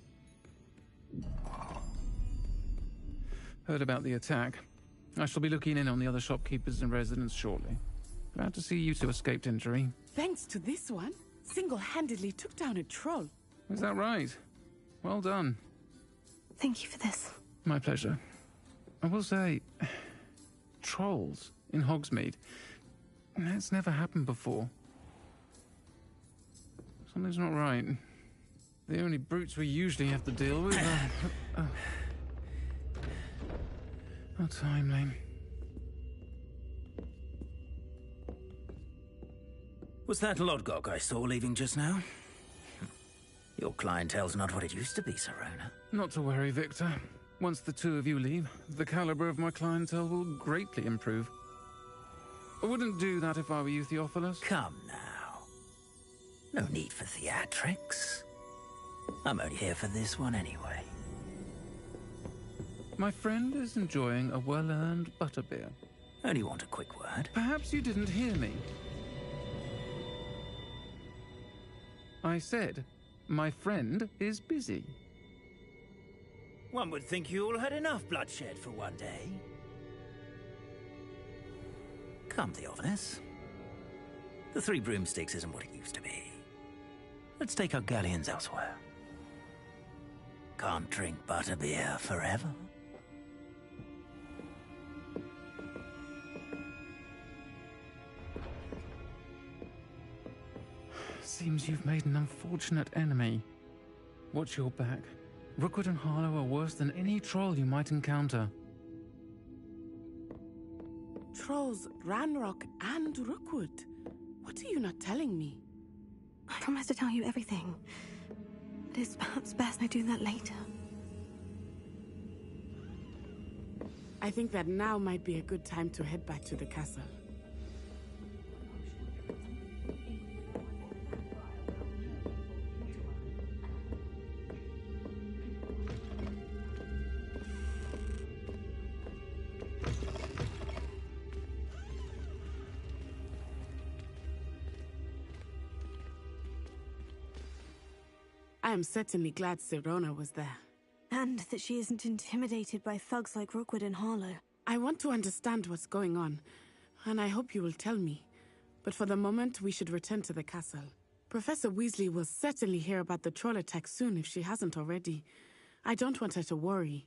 Heard about the attack. I shall be looking in on the other shopkeepers and residents shortly. Glad to see you two escaped injury. Thanks to this one, single-handedly took down a troll. Is that right? Well done. Thank you for this. My pleasure. I will say, trolls in Hogsmeade. That's never happened before. Something's not right. The only brutes we usually have to deal with are... How timely. Was that Lodgok I saw leaving just now? Your clientele's not what it used to be, Serona. Not to worry, Victor. Once the two of you leave, the caliber of my clientele will greatly improve. I wouldn't do that if I were you, Theophilus. Come now. No need for theatrics. I'm only here for this one anyway. My friend is enjoying a well-earned butterbeer. Only want a quick word. Perhaps you didn't hear me. I said, my friend is busy. One would think you all had enough bloodshed for one day. Come, Theophilus. The Three Broomsticks isn't what it used to be. Let's take our galleons elsewhere. Can't drink butterbeer forever. Seems you've made an unfortunate enemy. Watch your back. Rookwood and Harlow are worse than any troll you might encounter. Trolls, Ranrock, and Rookwood. What are you not telling me? I promised to tell you everything. It is perhaps best I do that later. I think that now might be a good time to head back to the castle. I am certainly glad Serona was there. And that she isn't intimidated by thugs like Rookwood and Harlow. I want to understand what's going on, and I hope you will tell me. But for the moment, we should return to the castle. Professor Weasley will certainly hear about the troll attack soon if she hasn't already. I don't want her to worry.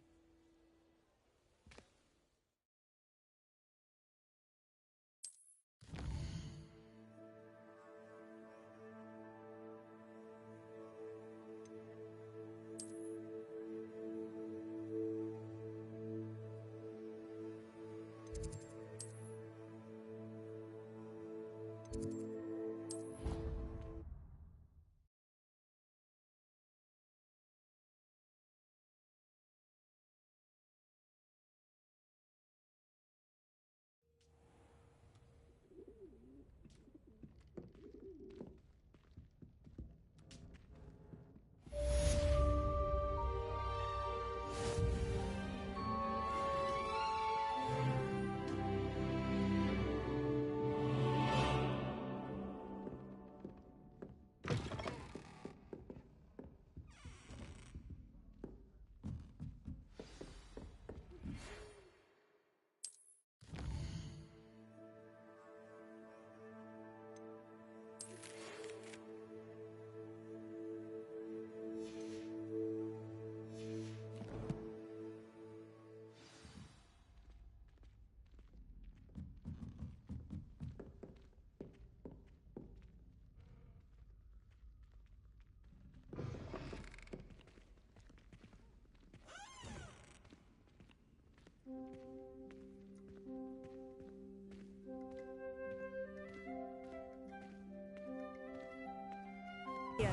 Yeah.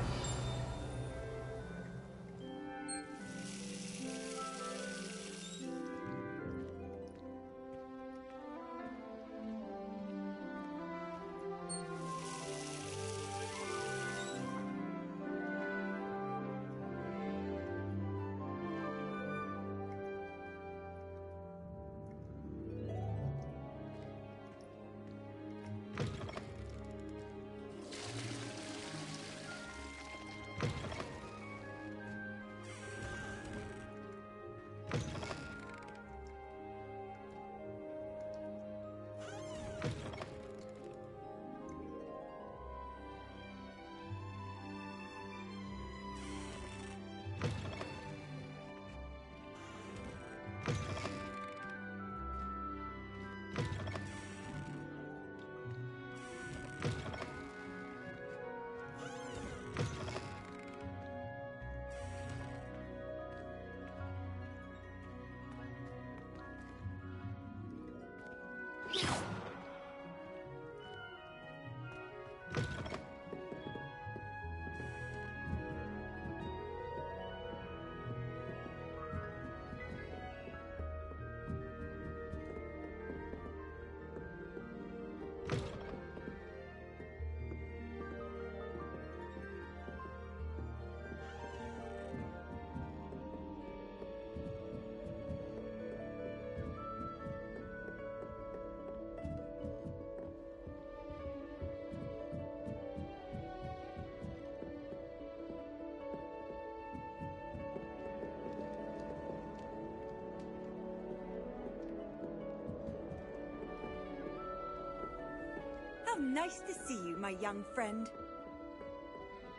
How nice to see you, my young friend.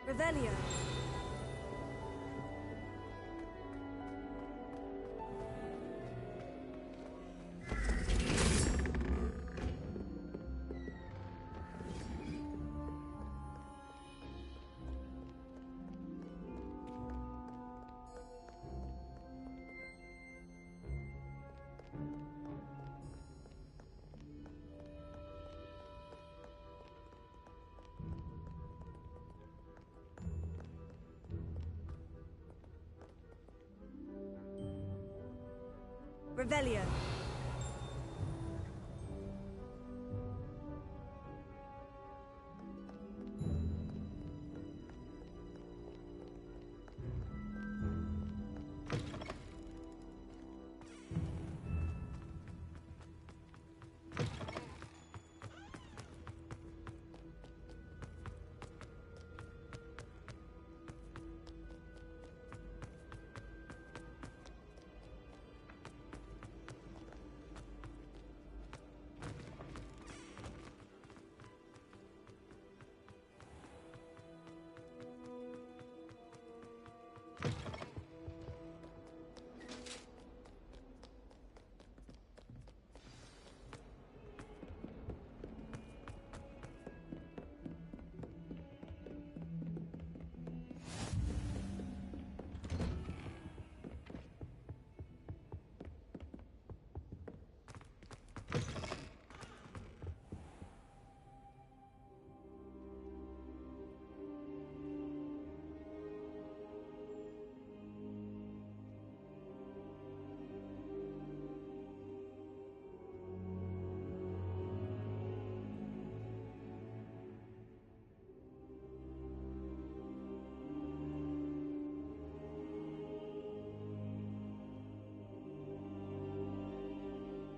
Revelio. Revelio.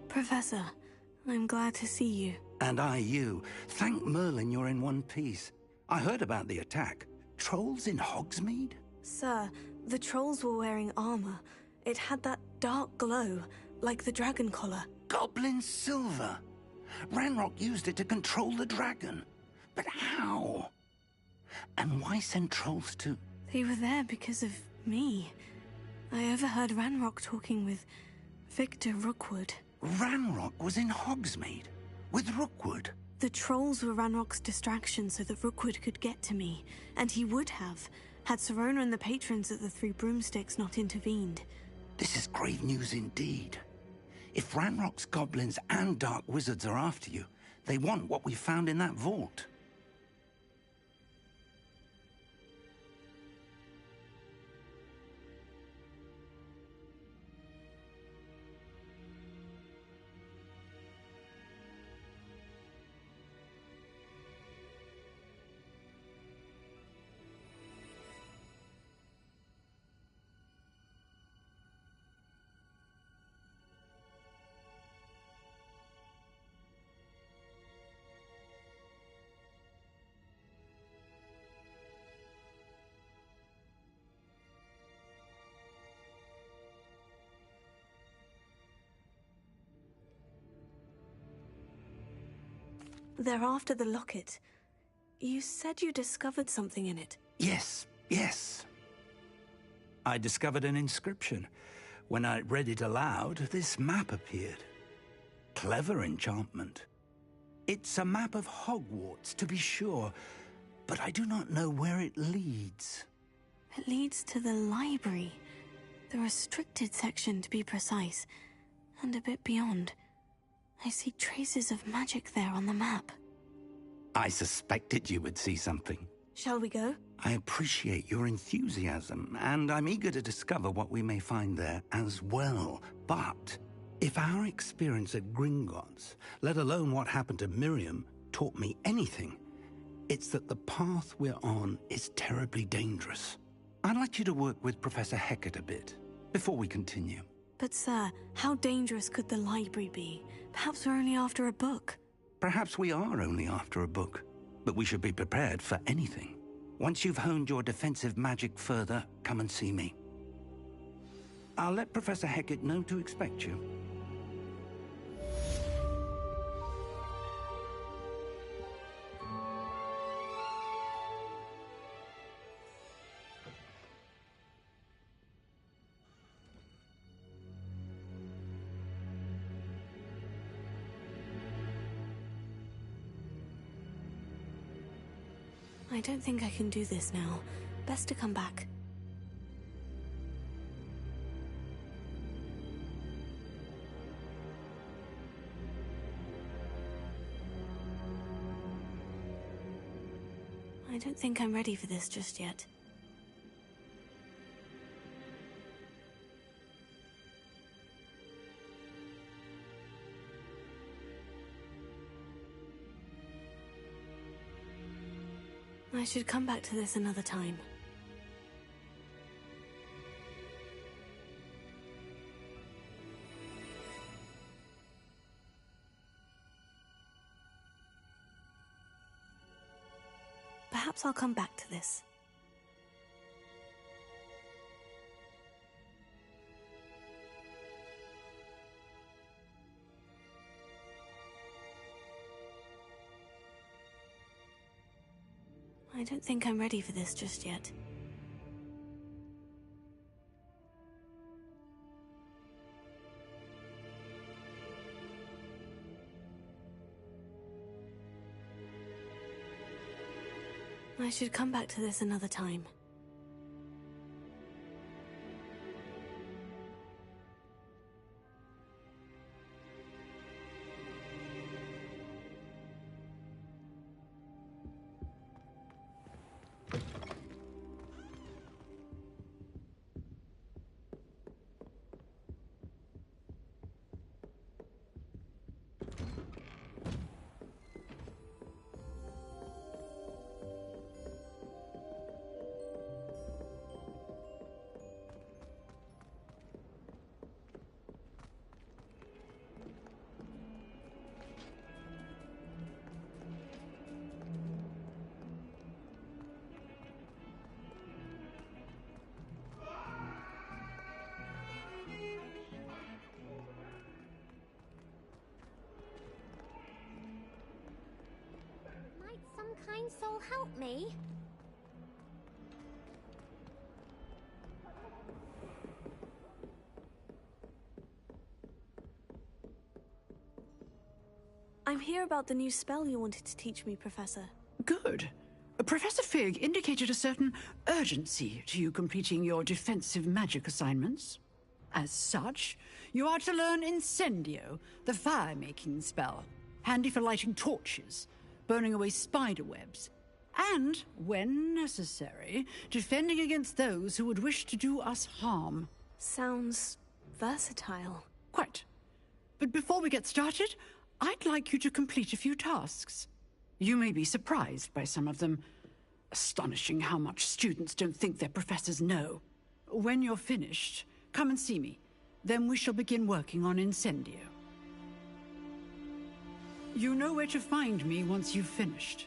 Professor, I'm glad to see you. And I you. Thank Merlin you're in one piece. I heard about the attack. Trolls in Hogsmeade? Sir, the trolls were wearing armor. It had that dark glow, like the dragon collar. Goblin silver! Ranrock used it to control the dragon. But how? And why send trolls to... They were there because of me. I overheard Ranrock talking with Victor Rookwood. Ranrock was in Hogsmeade? With Rookwood? The trolls were Ranrock's distraction so that Rookwood could get to me. And he would have, had Serona and the patrons at the Three Broomsticks not intervened. This is grave news indeed. If Ranrock's goblins and dark wizards are after you, they want what we found in that vault. They're after the locket. You said you discovered something in it. Yes. I discovered an inscription. When I read it aloud, this map appeared. Clever enchantment. It's a map of Hogwarts, to be sure, but I do not know where it leads. It leads to the library. The restricted section, to be precise, and a bit beyond. I see traces of magic there on the map. I suspected you would see something. Shall we go? I appreciate your enthusiasm, and I'm eager to discover what we may find there as well. But if our experience at Gringotts, let alone what happened to Miriam, taught me anything, it's that the path we're on is terribly dangerous. I'd like you to work with Professor Hecat a bit, before we continue. But sir, how dangerous could the library be? Perhaps we're only after a book. Perhaps we are only after a book, but we should be prepared for anything. Once you've honed your defensive magic further, come and see me. I'll let Professor Hecat know to expect you. I don't think I can do this now. Best to come back. I don't think I'm ready for this just yet. I should come back to this another time. Perhaps I'll come back to this. I don't think I'm ready for this just yet. I should come back to this another time. Might some kind soul help me? I'm here about the new spell you wanted to teach me, Professor. Good. Professor Fig indicated a certain urgency to you completing your defensive magic assignments. As such, you are to learn Incendio, the fire-making spell, handy for lighting torches, burning away spider webs, and, when necessary, defending against those who would wish to do us harm. Sounds versatile. Quite. But before we get started, I'd like you to complete a few tasks. You may be surprised by some of them. Astonishing how much students don't think their professors know. When you're finished, come and see me. Then we shall begin working on Incendio. You know where to find me once you've finished.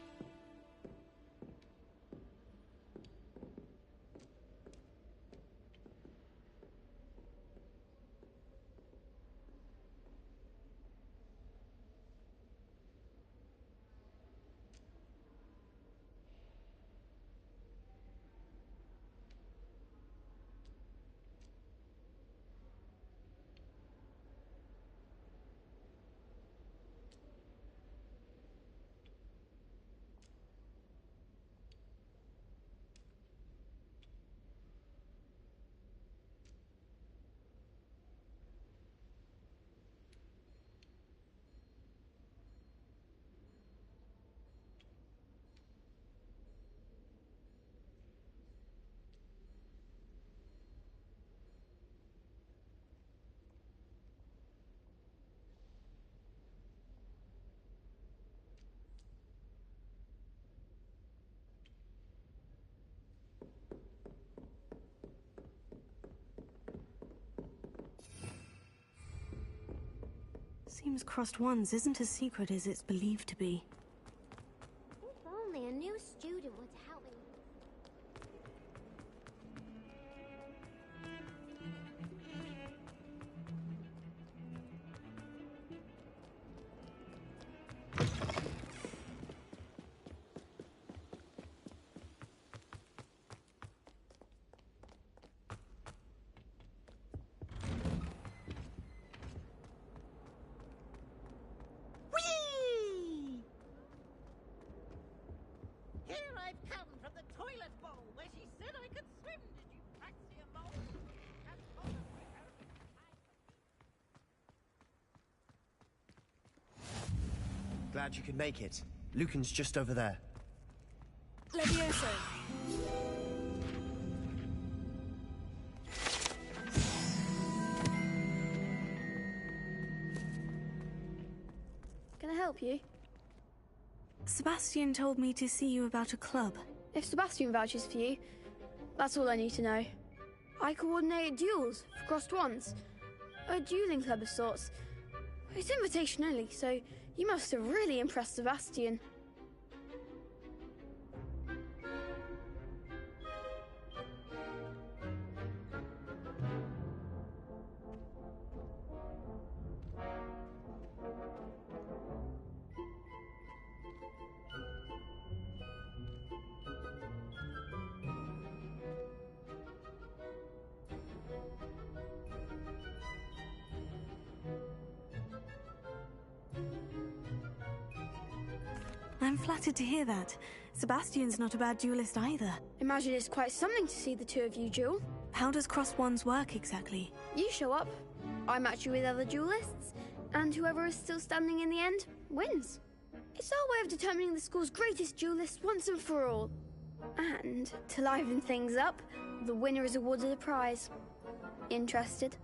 Seems crossed ones isn't as secret as it's believed to be. If only a new student would help me. doubt you can make it. Lucan's just over there. Levioso. Can I help you? Sebastian told me to see you about a club. If Sebastian vouches for you, that's all I need to know. I coordinate duels for crossed wands. A dueling club of sorts. It's invitation only, so you must have really impressed Sebastian. I'm flattered to hear that. Sebastian's not a bad duelist either. Imagine it's quite something to see the two of you duel. How does cross wands work exactly? You show up, I match you with other duelists, and whoever is still standing in the end wins. It's our way of determining the school's greatest duelist once and for all. And, to liven things up, the winner is awarded a prize. Interested?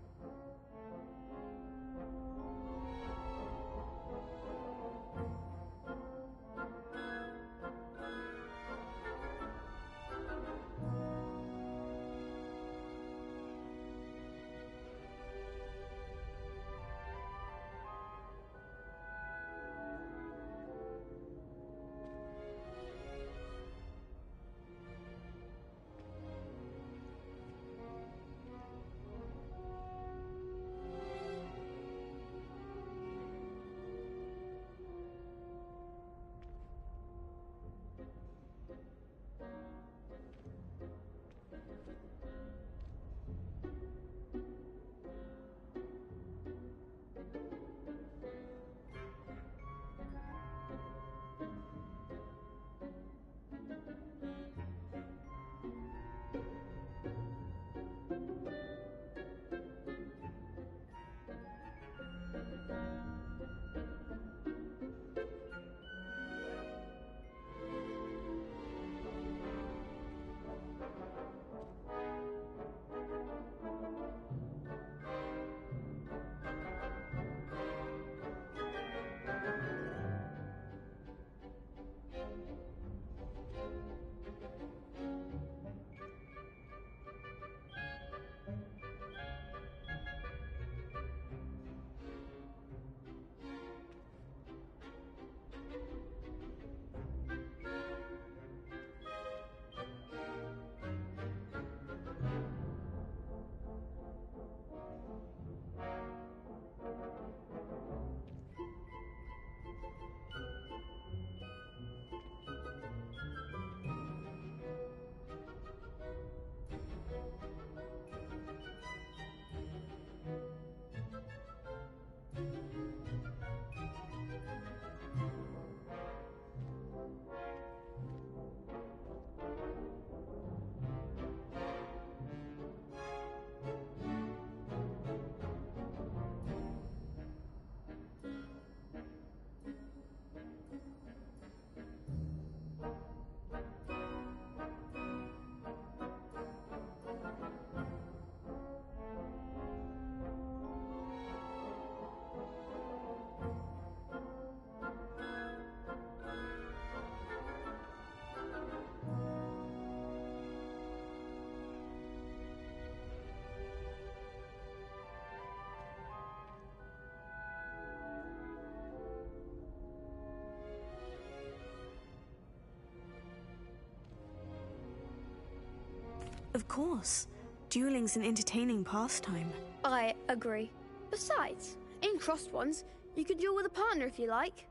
Of course. Dueling's an entertaining pastime. I agree. Besides, in crossed ones, you could duel with a partner if you like.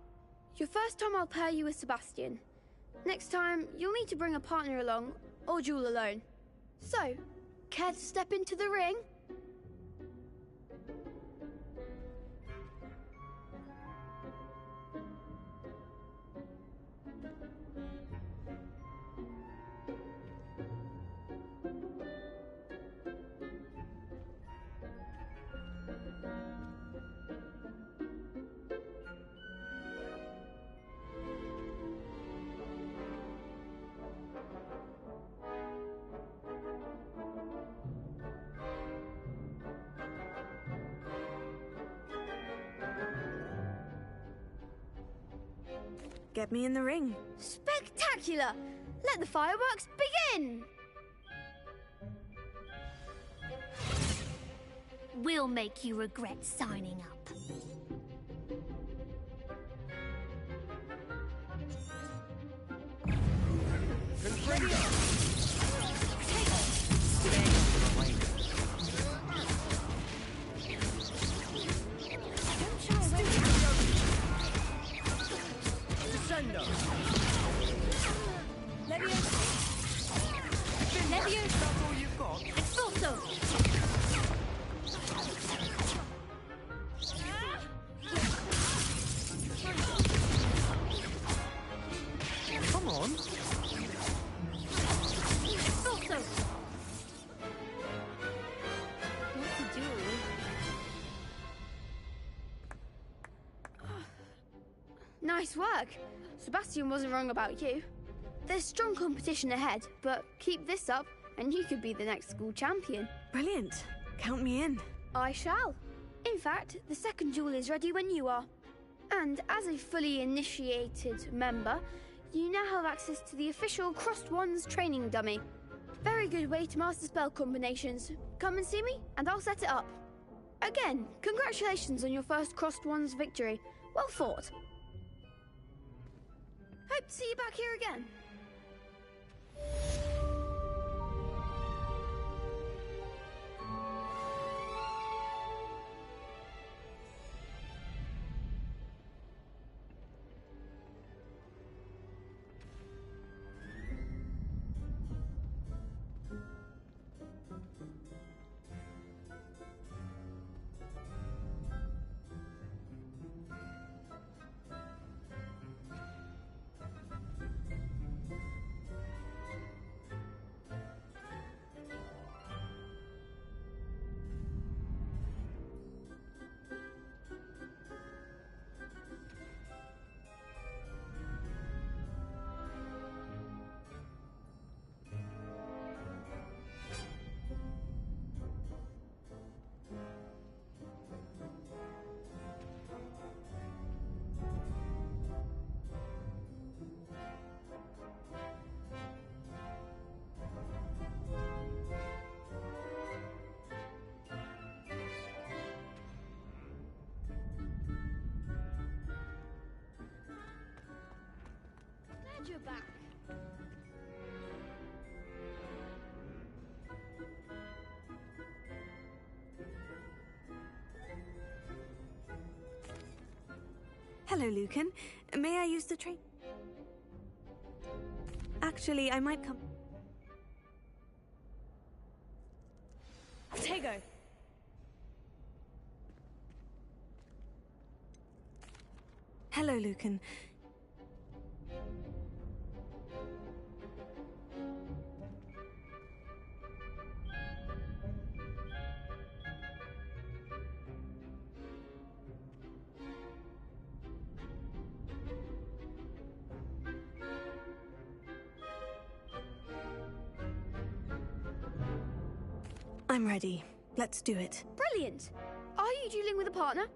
Your first time I'll pair you with Sebastian. Next time, you'll need to bring a partner along, or duel alone. So, care to step into the ring? Get me in the ring. Spectacular! Let the fireworks begin! We'll make you regret signing up. Come on. What to do? Nice work. Sebastian wasn't wrong about you. There's strong competition ahead, but keep this up and you could be the next school champion. Brilliant. Count me in. I shall. In fact, the second duel is ready when you are. And as a fully initiated member, you now have access to the official Crossed Wands training dummy. Very good way to master spell combinations. Come and see me, and I'll set it up. Again, congratulations on your first Crossed Wands victory. Well fought. Hope to see you back here again. Glad you're back. Hello, Lucan. May I use the train? Actually, I might come. Tego! Hello, Lucan. I'm ready. Let's do it. Brilliant! Are you dueling with a partner?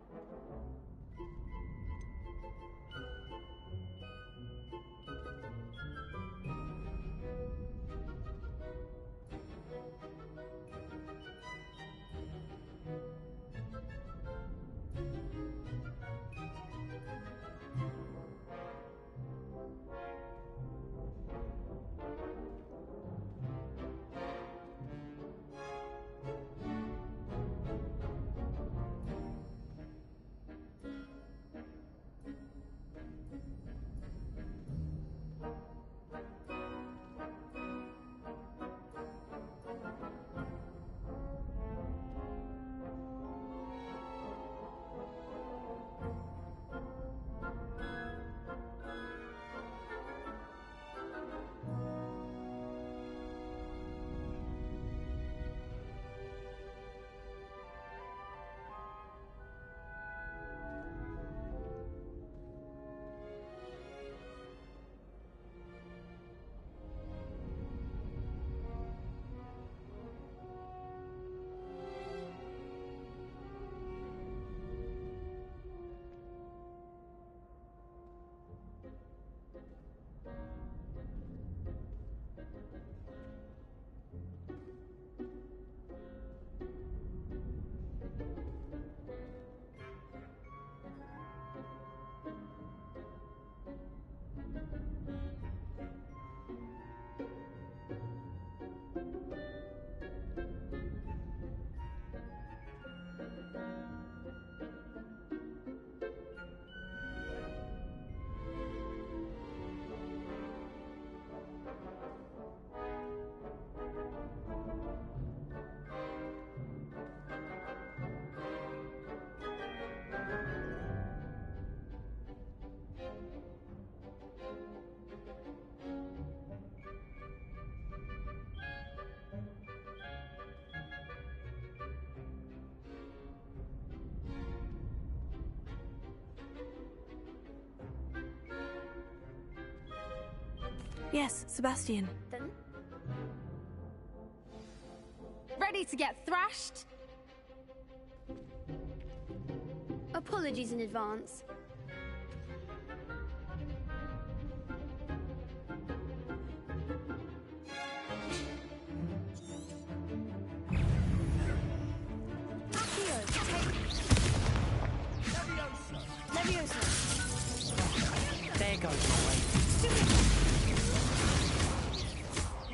Yes, Sebastian. Then... Ready to get thrashed? Apologies in advance. There goes my way.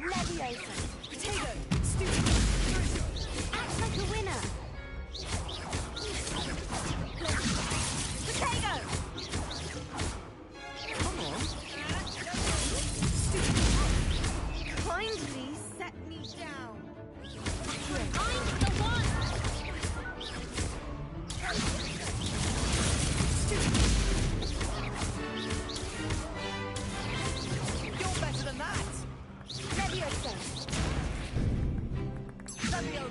Leviosa. Potato! Stupid! Act like a winner. Potato! Come on! Kindly set me down. I'm the one! You're better than that! Leviosa. Potato!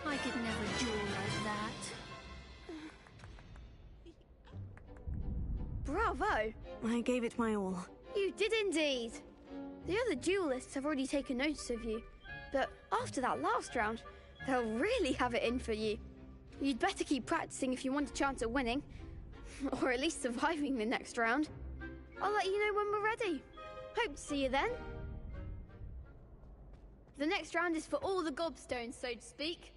I could never duel like that. Bravo! I gave it my all. You did indeed. The other duelists have already taken notice of you, but after that last round, they'll really have it in for you. You'd better keep practicing if you want a chance at winning, or at least surviving the next round. I'll let you know when we're ready. Hope to see you then. The next round is for all the gobstones, so to speak.